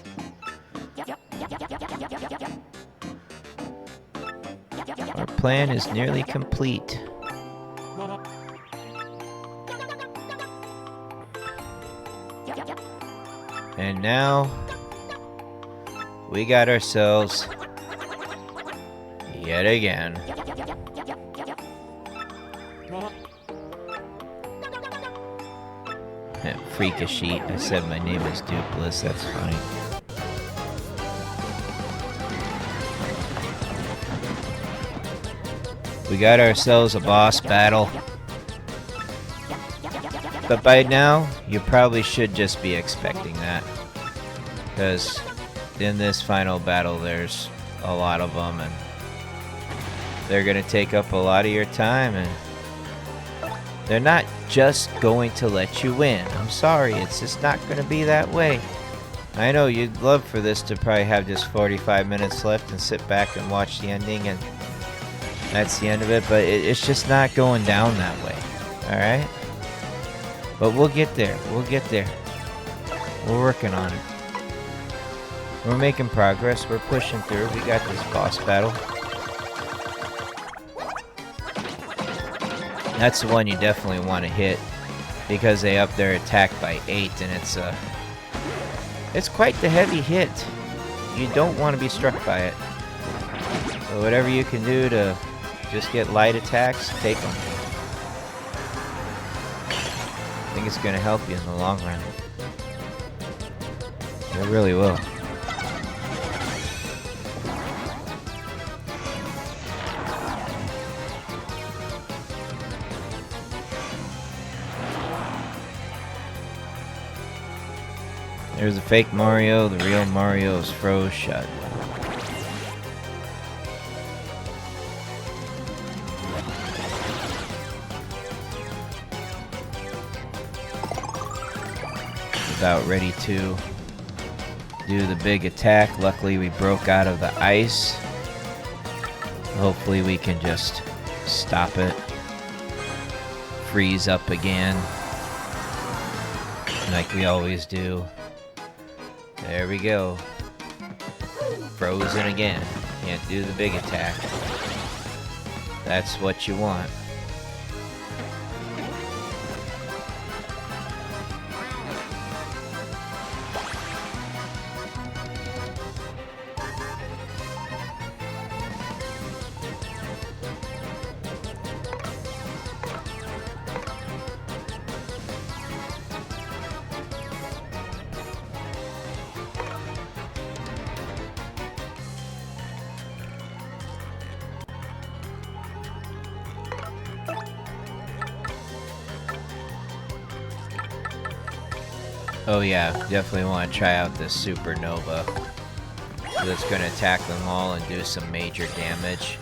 Our plan is nearly complete. And now we got ourselves yet again freak a sheet. I said my name is Dupless, that's funny. We got ourselves a boss battle. But by now, you probably should just be expecting that. Because in this final battle, there's a lot of them, and they're going to take up a lot of your time, and they're not just going to let you win. I'm sorry, it's just not going to be that way. I know you'd love for this to probably have just 45 minutes left and sit back and watch the ending, and that's the end of it, but it's just not going down that way. Alright? But we'll get there. We'll get there. We're working on it. We're making progress. We're pushing through. We got this boss battle. That's the one you definitely want to hit because they up their attack by 8, and it's quite the heavy hit. You don't want to be struck by it. So whatever you can do to just get light attacks, take them. I think it's going to help you in the long run. It really will. There's a fake Mario, the real Mario is froze shut. About ready to do the big attack. Luckily we broke out of the ice. Hopefully we can just stop it. Freeze up again. Like we always do. There we go. Frozen again. Can't do the big attack. That's what you want. Oh yeah, definitely want to try out this supernova. That's going to attack them all and do some major damage.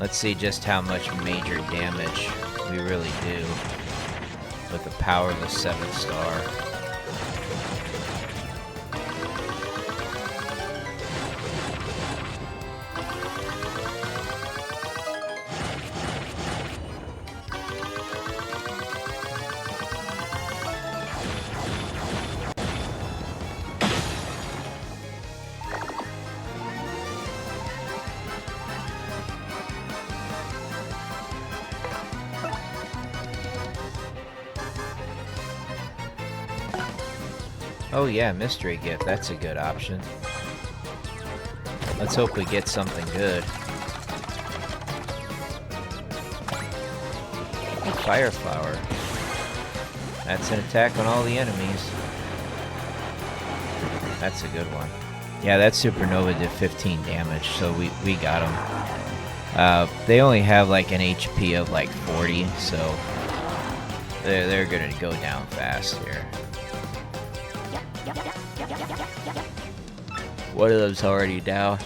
Let's see just how much major damage we really do with the power of the 7th star. Oh yeah, mystery gift. That's a good option. Let's hope we get something good. Fire flower. That's an attack on all the enemies. That's a good one. Yeah, that supernova did 15 damage, so we got them. They only have like an HP of like 40, so they're gonna go down fast here. One of them's already down.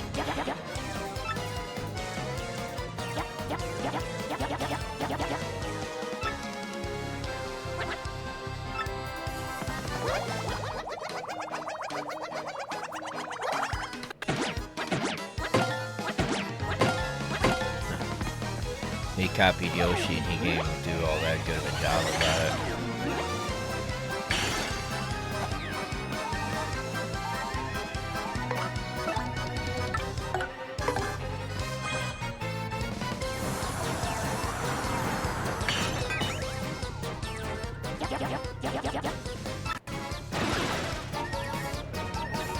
He copied Yoshi and he gave him do all that good of a job about it.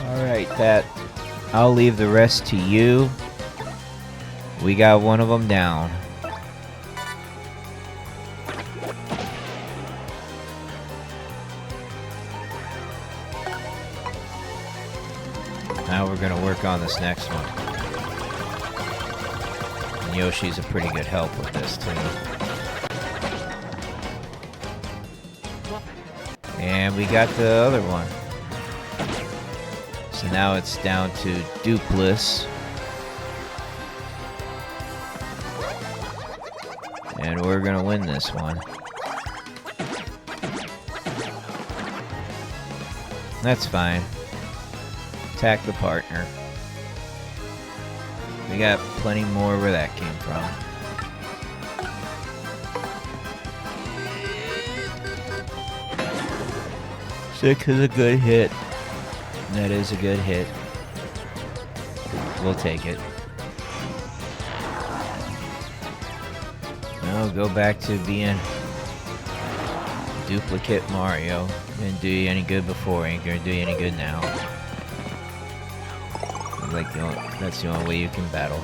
Alright, that. I'll leave the rest to you. We got one of them down. Now we're gonna work on this next one. And Yoshi's a pretty good help with this too. And we got the other one. So now it's down to Dupless. And we're gonna win this one. That's fine. Attack the partner. We got plenty more where that came from. 6 is a good hit. That is a good hit. We'll take it. Now go back to being duplicate Mario. Didn't do you any good before, ain't gonna do you any good now. Like that's the only way you can battle.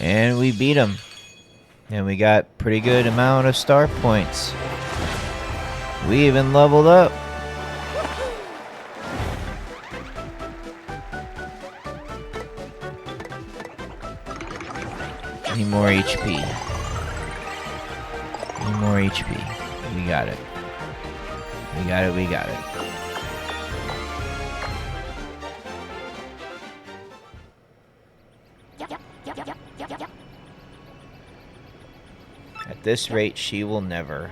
And we beat him. And we got pretty good amount of star points. We even leveled up. Need more HP. Need more HP. We got it. We got it, we got it. At this rate, she will never.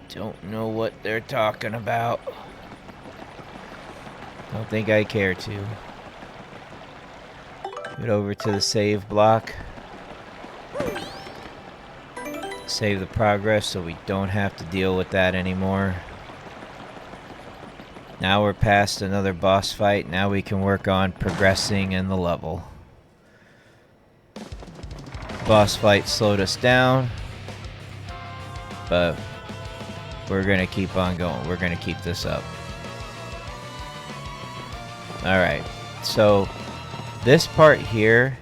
Don't know what they're talking about. Don't think I care to. Get over to the save block. Save the progress so we don't have to deal with that anymore. Now we're past another boss fight. Now we can work on progressing in the level. Boss fight slowed us down, but we're gonna keep on going. We're gonna keep this up. Alright, so this part here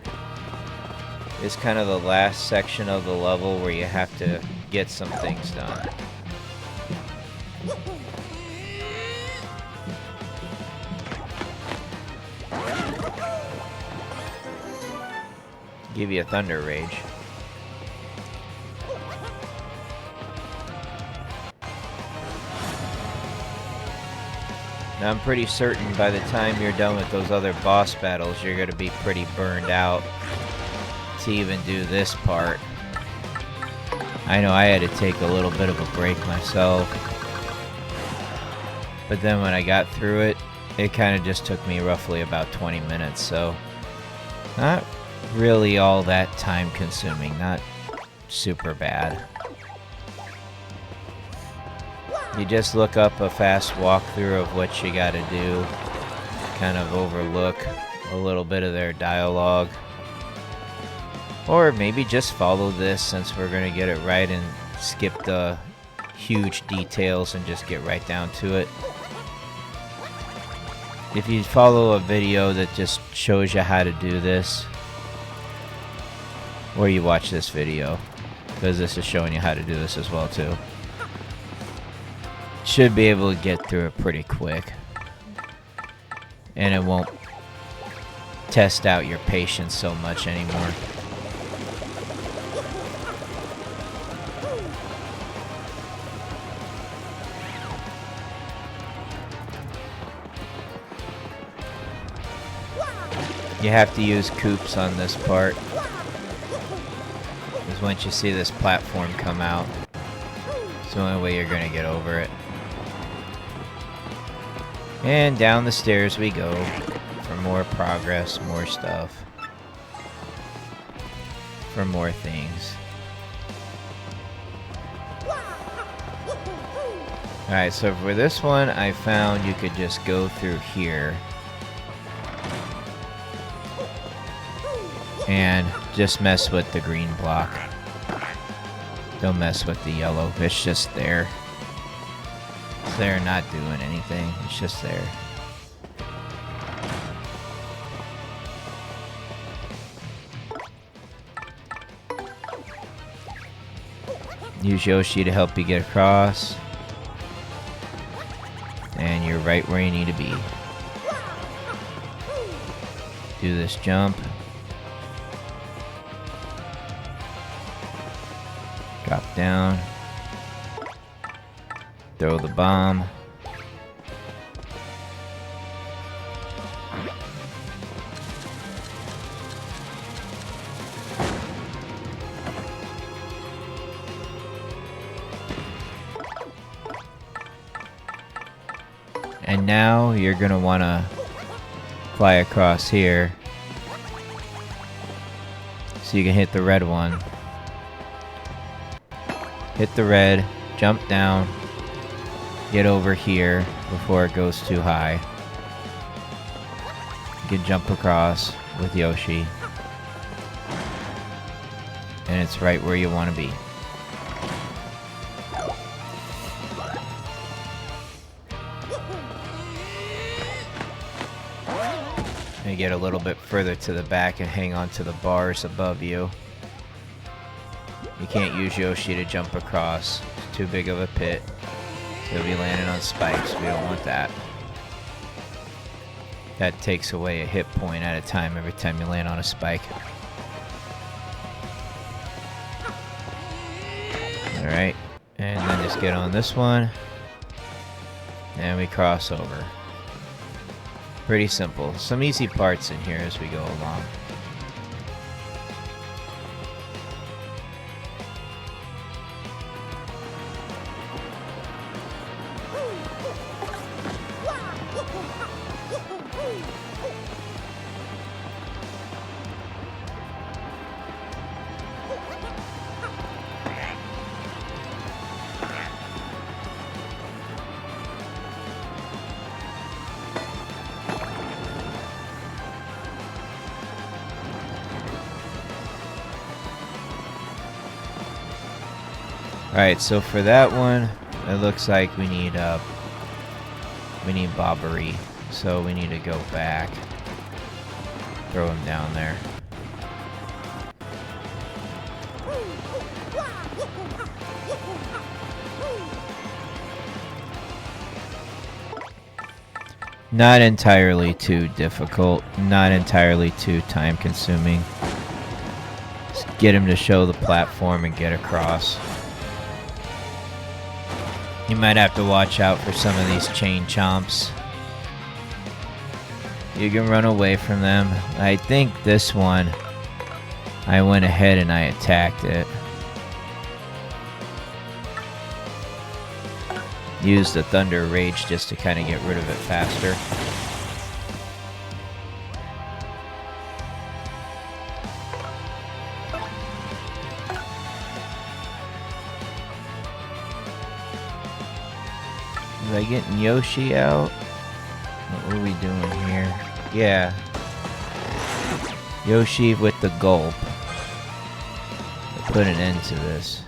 is kind of the last section of the level where you have to get some things done. Give you a Thunder Rage. Now I'm pretty certain by the time you're done with those other boss battles, you're going to be pretty burned out to even do this part. I know I had to take a little bit of a break myself. But then when I got through it, it kind of just took me roughly about 20 minutes, so not really all that time consuming, not super bad. You just look up a fast walkthrough of what you gotta do, kind of overlook a little bit of their dialogue, or maybe just follow this since we're gonna get it right and skip the huge details and just get right down to it. If you follow a video that just shows you how to do this, or you watch this video, because this is showing you how to do this as well too, should be able to get through it pretty quick, and it won't test out your patience so much anymore. You have to use coops on this part, because once you see this platform come out, it's the only way you're going to get over it. And down the stairs we go for more progress, more stuff, for more things. Alright, so for this one, I found you could just go through here and just mess with the green block. Don't mess with the yellow, it's just there. It's there, not doing anything, it's just there. Use Yoshi to help you get across. And you're right where you need to be. Do this jump. Drop down. Throw the bomb. And now you're going to want to fly across here so you can hit the red one. Hit the red, jump down, get over here before it goes too high. You can jump across with Yoshi. And it's right where you want to be. You get a little bit further to the back and hang on to the bars above you. You can't use Yoshi to jump across. It's too big of a pit. He'll be landing on spikes. We don't want that. That takes away a hit point at a time every time you land on a spike. Alright. And then just get on this one. And we cross over. Pretty simple. Some easy parts in here as we go along. Alright, so for that one, it looks like we need Bobbery. So we need to go back. Throw him down there. Not entirely too difficult, not entirely too time consuming. Just get him to show the platform and get across. You might have to watch out for some of these chain chomps. You can run away from them. I think this one, I went ahead and I attacked it. Used the Thunder Rage just to kind of get rid of it faster. Was I getting Yoshi out? What were we doing here? Yeah. Yoshi with the gulp. Put an end to this.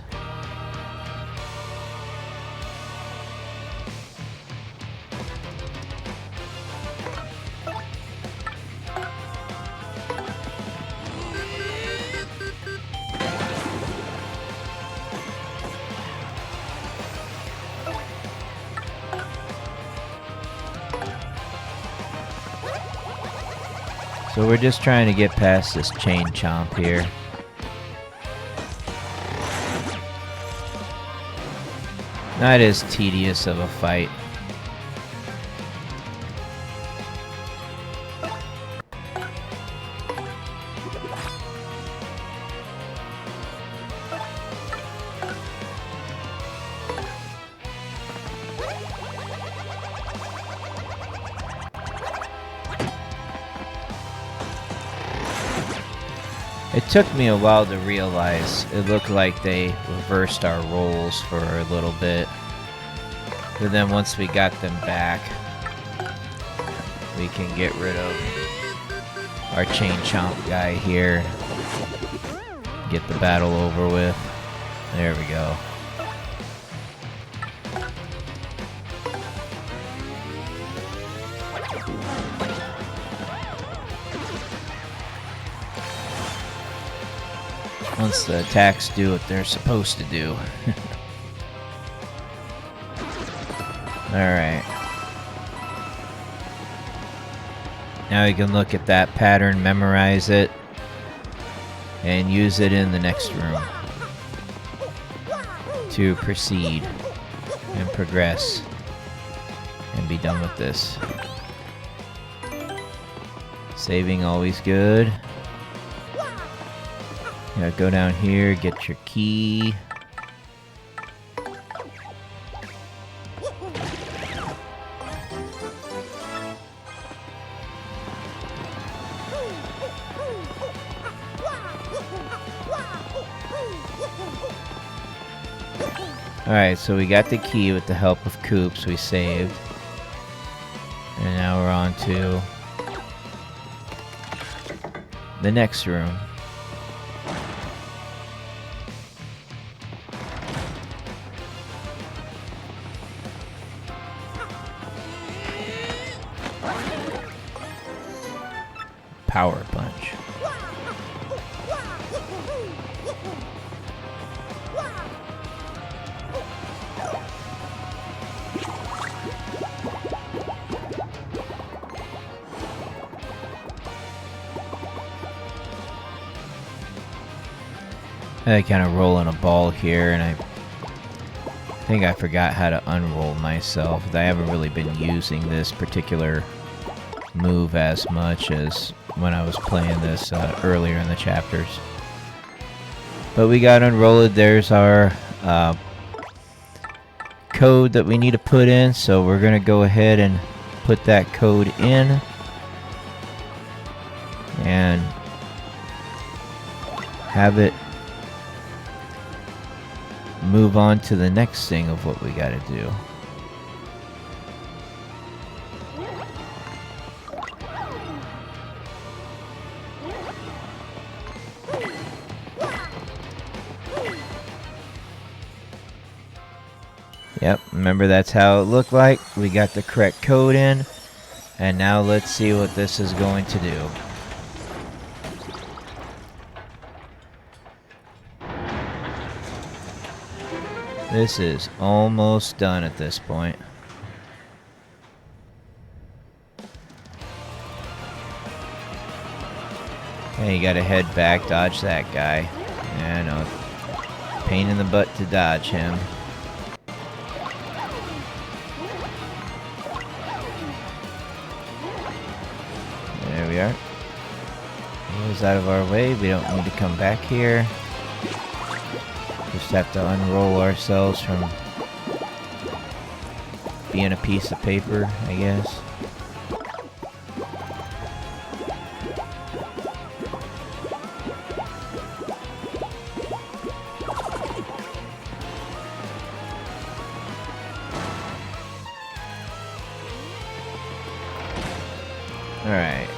So we're just trying to get past this chain chomp here. Not as tedious of a fight. It took me a while to realize it looked like they reversed our rolls for a little bit. But then once we got them back, we can get rid of our chain chomp guy here. Get the battle over with. There we go. Once the attacks do what they're supposed to do. Alright. Now you can look at that pattern, memorize it, and use it in the next room to proceed. and progress and be done with this. Saving always good. Yeah, go down here, get your key. Alright, so we got the key with the help of Coops, we saved. And now we're on to the next room. Power punch. I kind of rolling a ball here, and I think I forgot how to unroll myself. I haven't really been using this particular move as much as when I was playing this earlier in the chapters. But we got unrolled. There's our code that we need to put in, so we're going to go ahead and put that code in. And have it move on to the next thing of what we gotta do. Yep, remember that's how it looked like. We got the correct code in, and now let's see what this is going to do. This is almost done at this point. Okay, you gotta head back, dodge that guy. Yeah, I know. Pain in the butt to dodge him. There we are. He was out of our way. We don't need to come back here. Just have to unroll ourselves from being a piece of paper, I guess. Alright.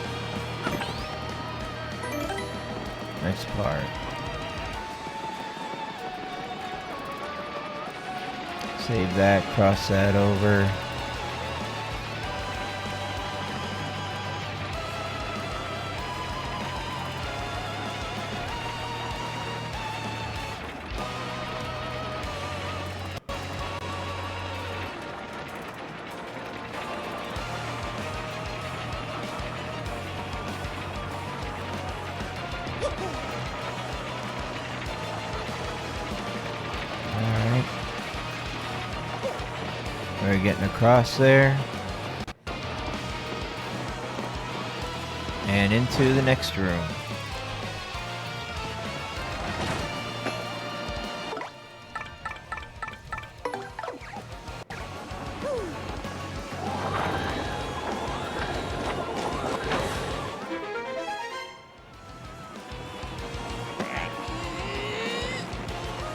Next part. Save that, cross that over. Alright. We're getting across there. And into the next room.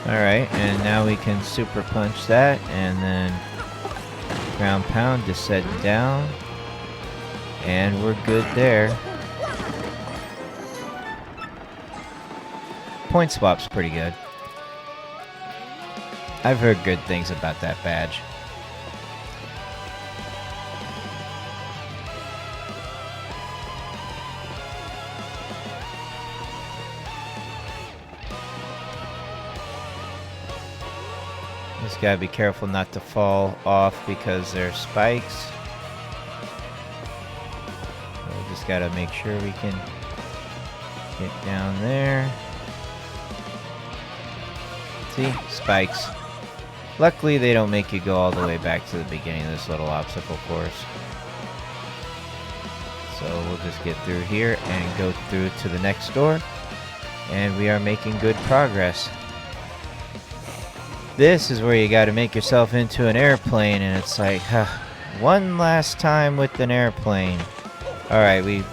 Alright, and now we can super punch that, and then ground pound to set down, and we're good there. Point swap's pretty good. I've heard good things about that badge. Just gotta be careful not to fall off because there's spikes. So we just gotta make sure we can get down there. See? Spikes. Luckily, they don't make you go all the way back to the beginning of this little obstacle course. So we'll just get through here and go through to the next door. And we are making good progress. This is where you got to make yourself into an airplane, and it's like, one last time with an airplane. Alright, we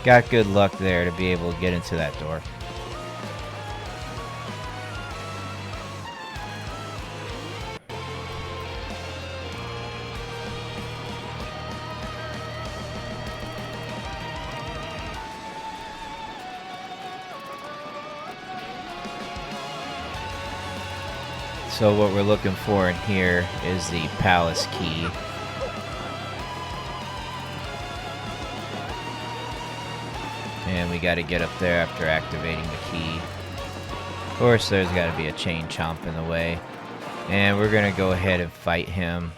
got good luck there to be able to get into that door. So what we're looking for in here is the palace key. And we got to get up there after activating the key. Of course, there's got to be a chain chomp in the way. And we're going to go ahead and fight him.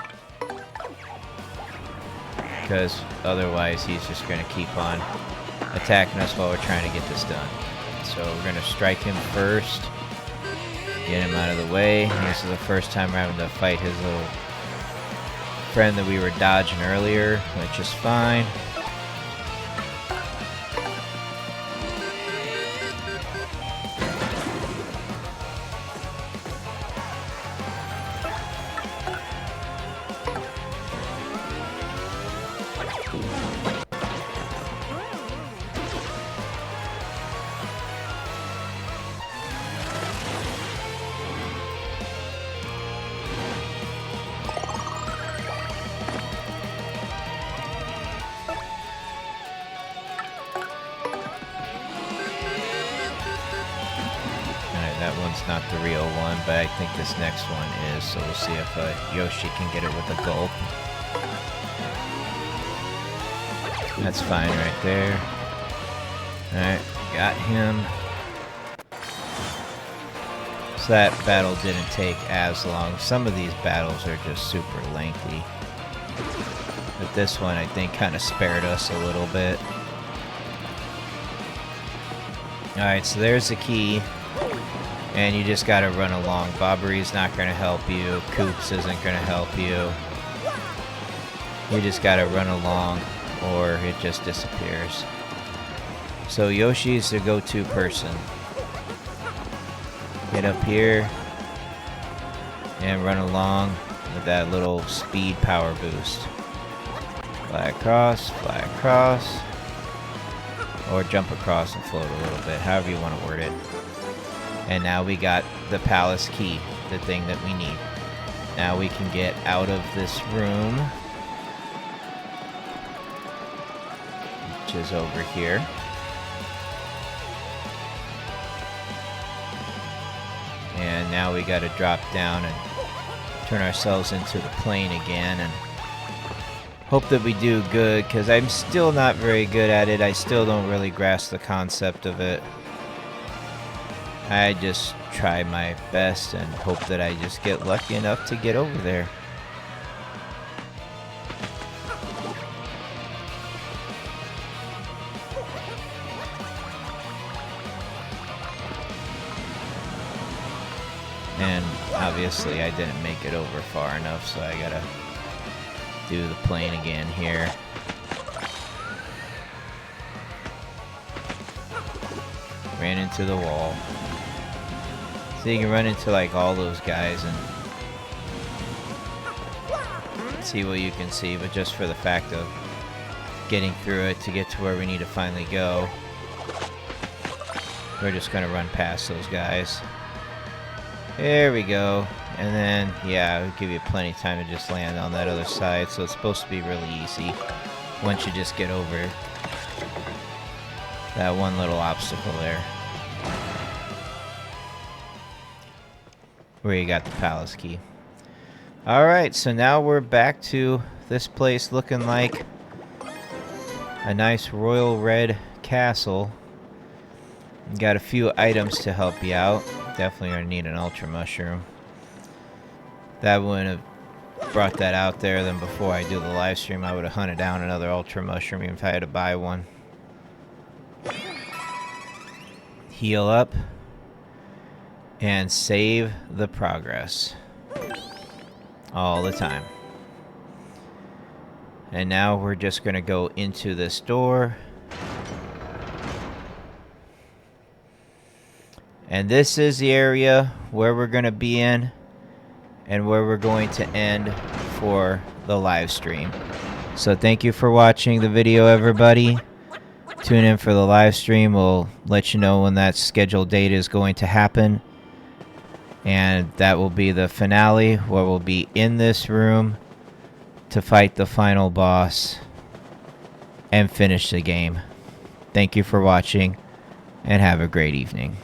Because otherwise he's just going to keep on attacking us while we're trying to get this done. So we're going to strike him first. Get him out of the way. This is the first time we're having to fight his little friend that we were dodging earlier, which is fine. That one's not the real one, but I think this next one is, so we'll see if Yoshi can get it with a gulp. That's fine right there. Alright, got him. So that battle didn't take as long. Some of these battles are just super lengthy. But this one, I think, kind of spared us a little bit. Alright, so there's the key. And you just gotta run along. Bobbery's not gonna help you. Koops isn't gonna help you. You just gotta run along, or it just disappears. So Yoshi's the go-to person. Get up here and run along with that little speed power boost. Fly across, or jump across and float a little bit, however you want to word it. And now we got the palace key, the thing that we need. Now we can get out of this room, which is over here. And now we got to drop down and turn ourselves into the plane again and hope that we do good, because I'm still not very good at it. I still don't really grasp the concept of it. I just try my best and hope that I just get lucky enough to get over there. And obviously I didn't make it over far enough, so I gotta do the plane again here. Ran into the wall. So you can run into like all those guys and see what you can see, but just for the fact of getting through it to get to where we need to finally go, we're just gonna run past those guys. There we go. And then, yeah, it'll give you plenty of time to just land on that other side, so it's supposed to be really easy once you just get over that one little obstacle there. Where you got the palace key. Alright, so now we're back to this place looking like a nice royal red castle. Got a few items to help you out. Definitely gonna need an ultra mushroom. That wouldn't have brought that out there. Then before I do the live stream, I would have hunted down another ultra mushroom even if I had to buy one. Heal up and save the progress. all the time. And now we're just going to go into this door. And this is the area where we're going to be in and where we're going to end for the live stream. So thank you for watching the video, everybody. Tune in for the live stream. We'll let you know when that scheduled date is going to happen. And that will be the finale, where we'll be in this room to fight the final boss and finish the game. Thank you for watching, and have a great evening.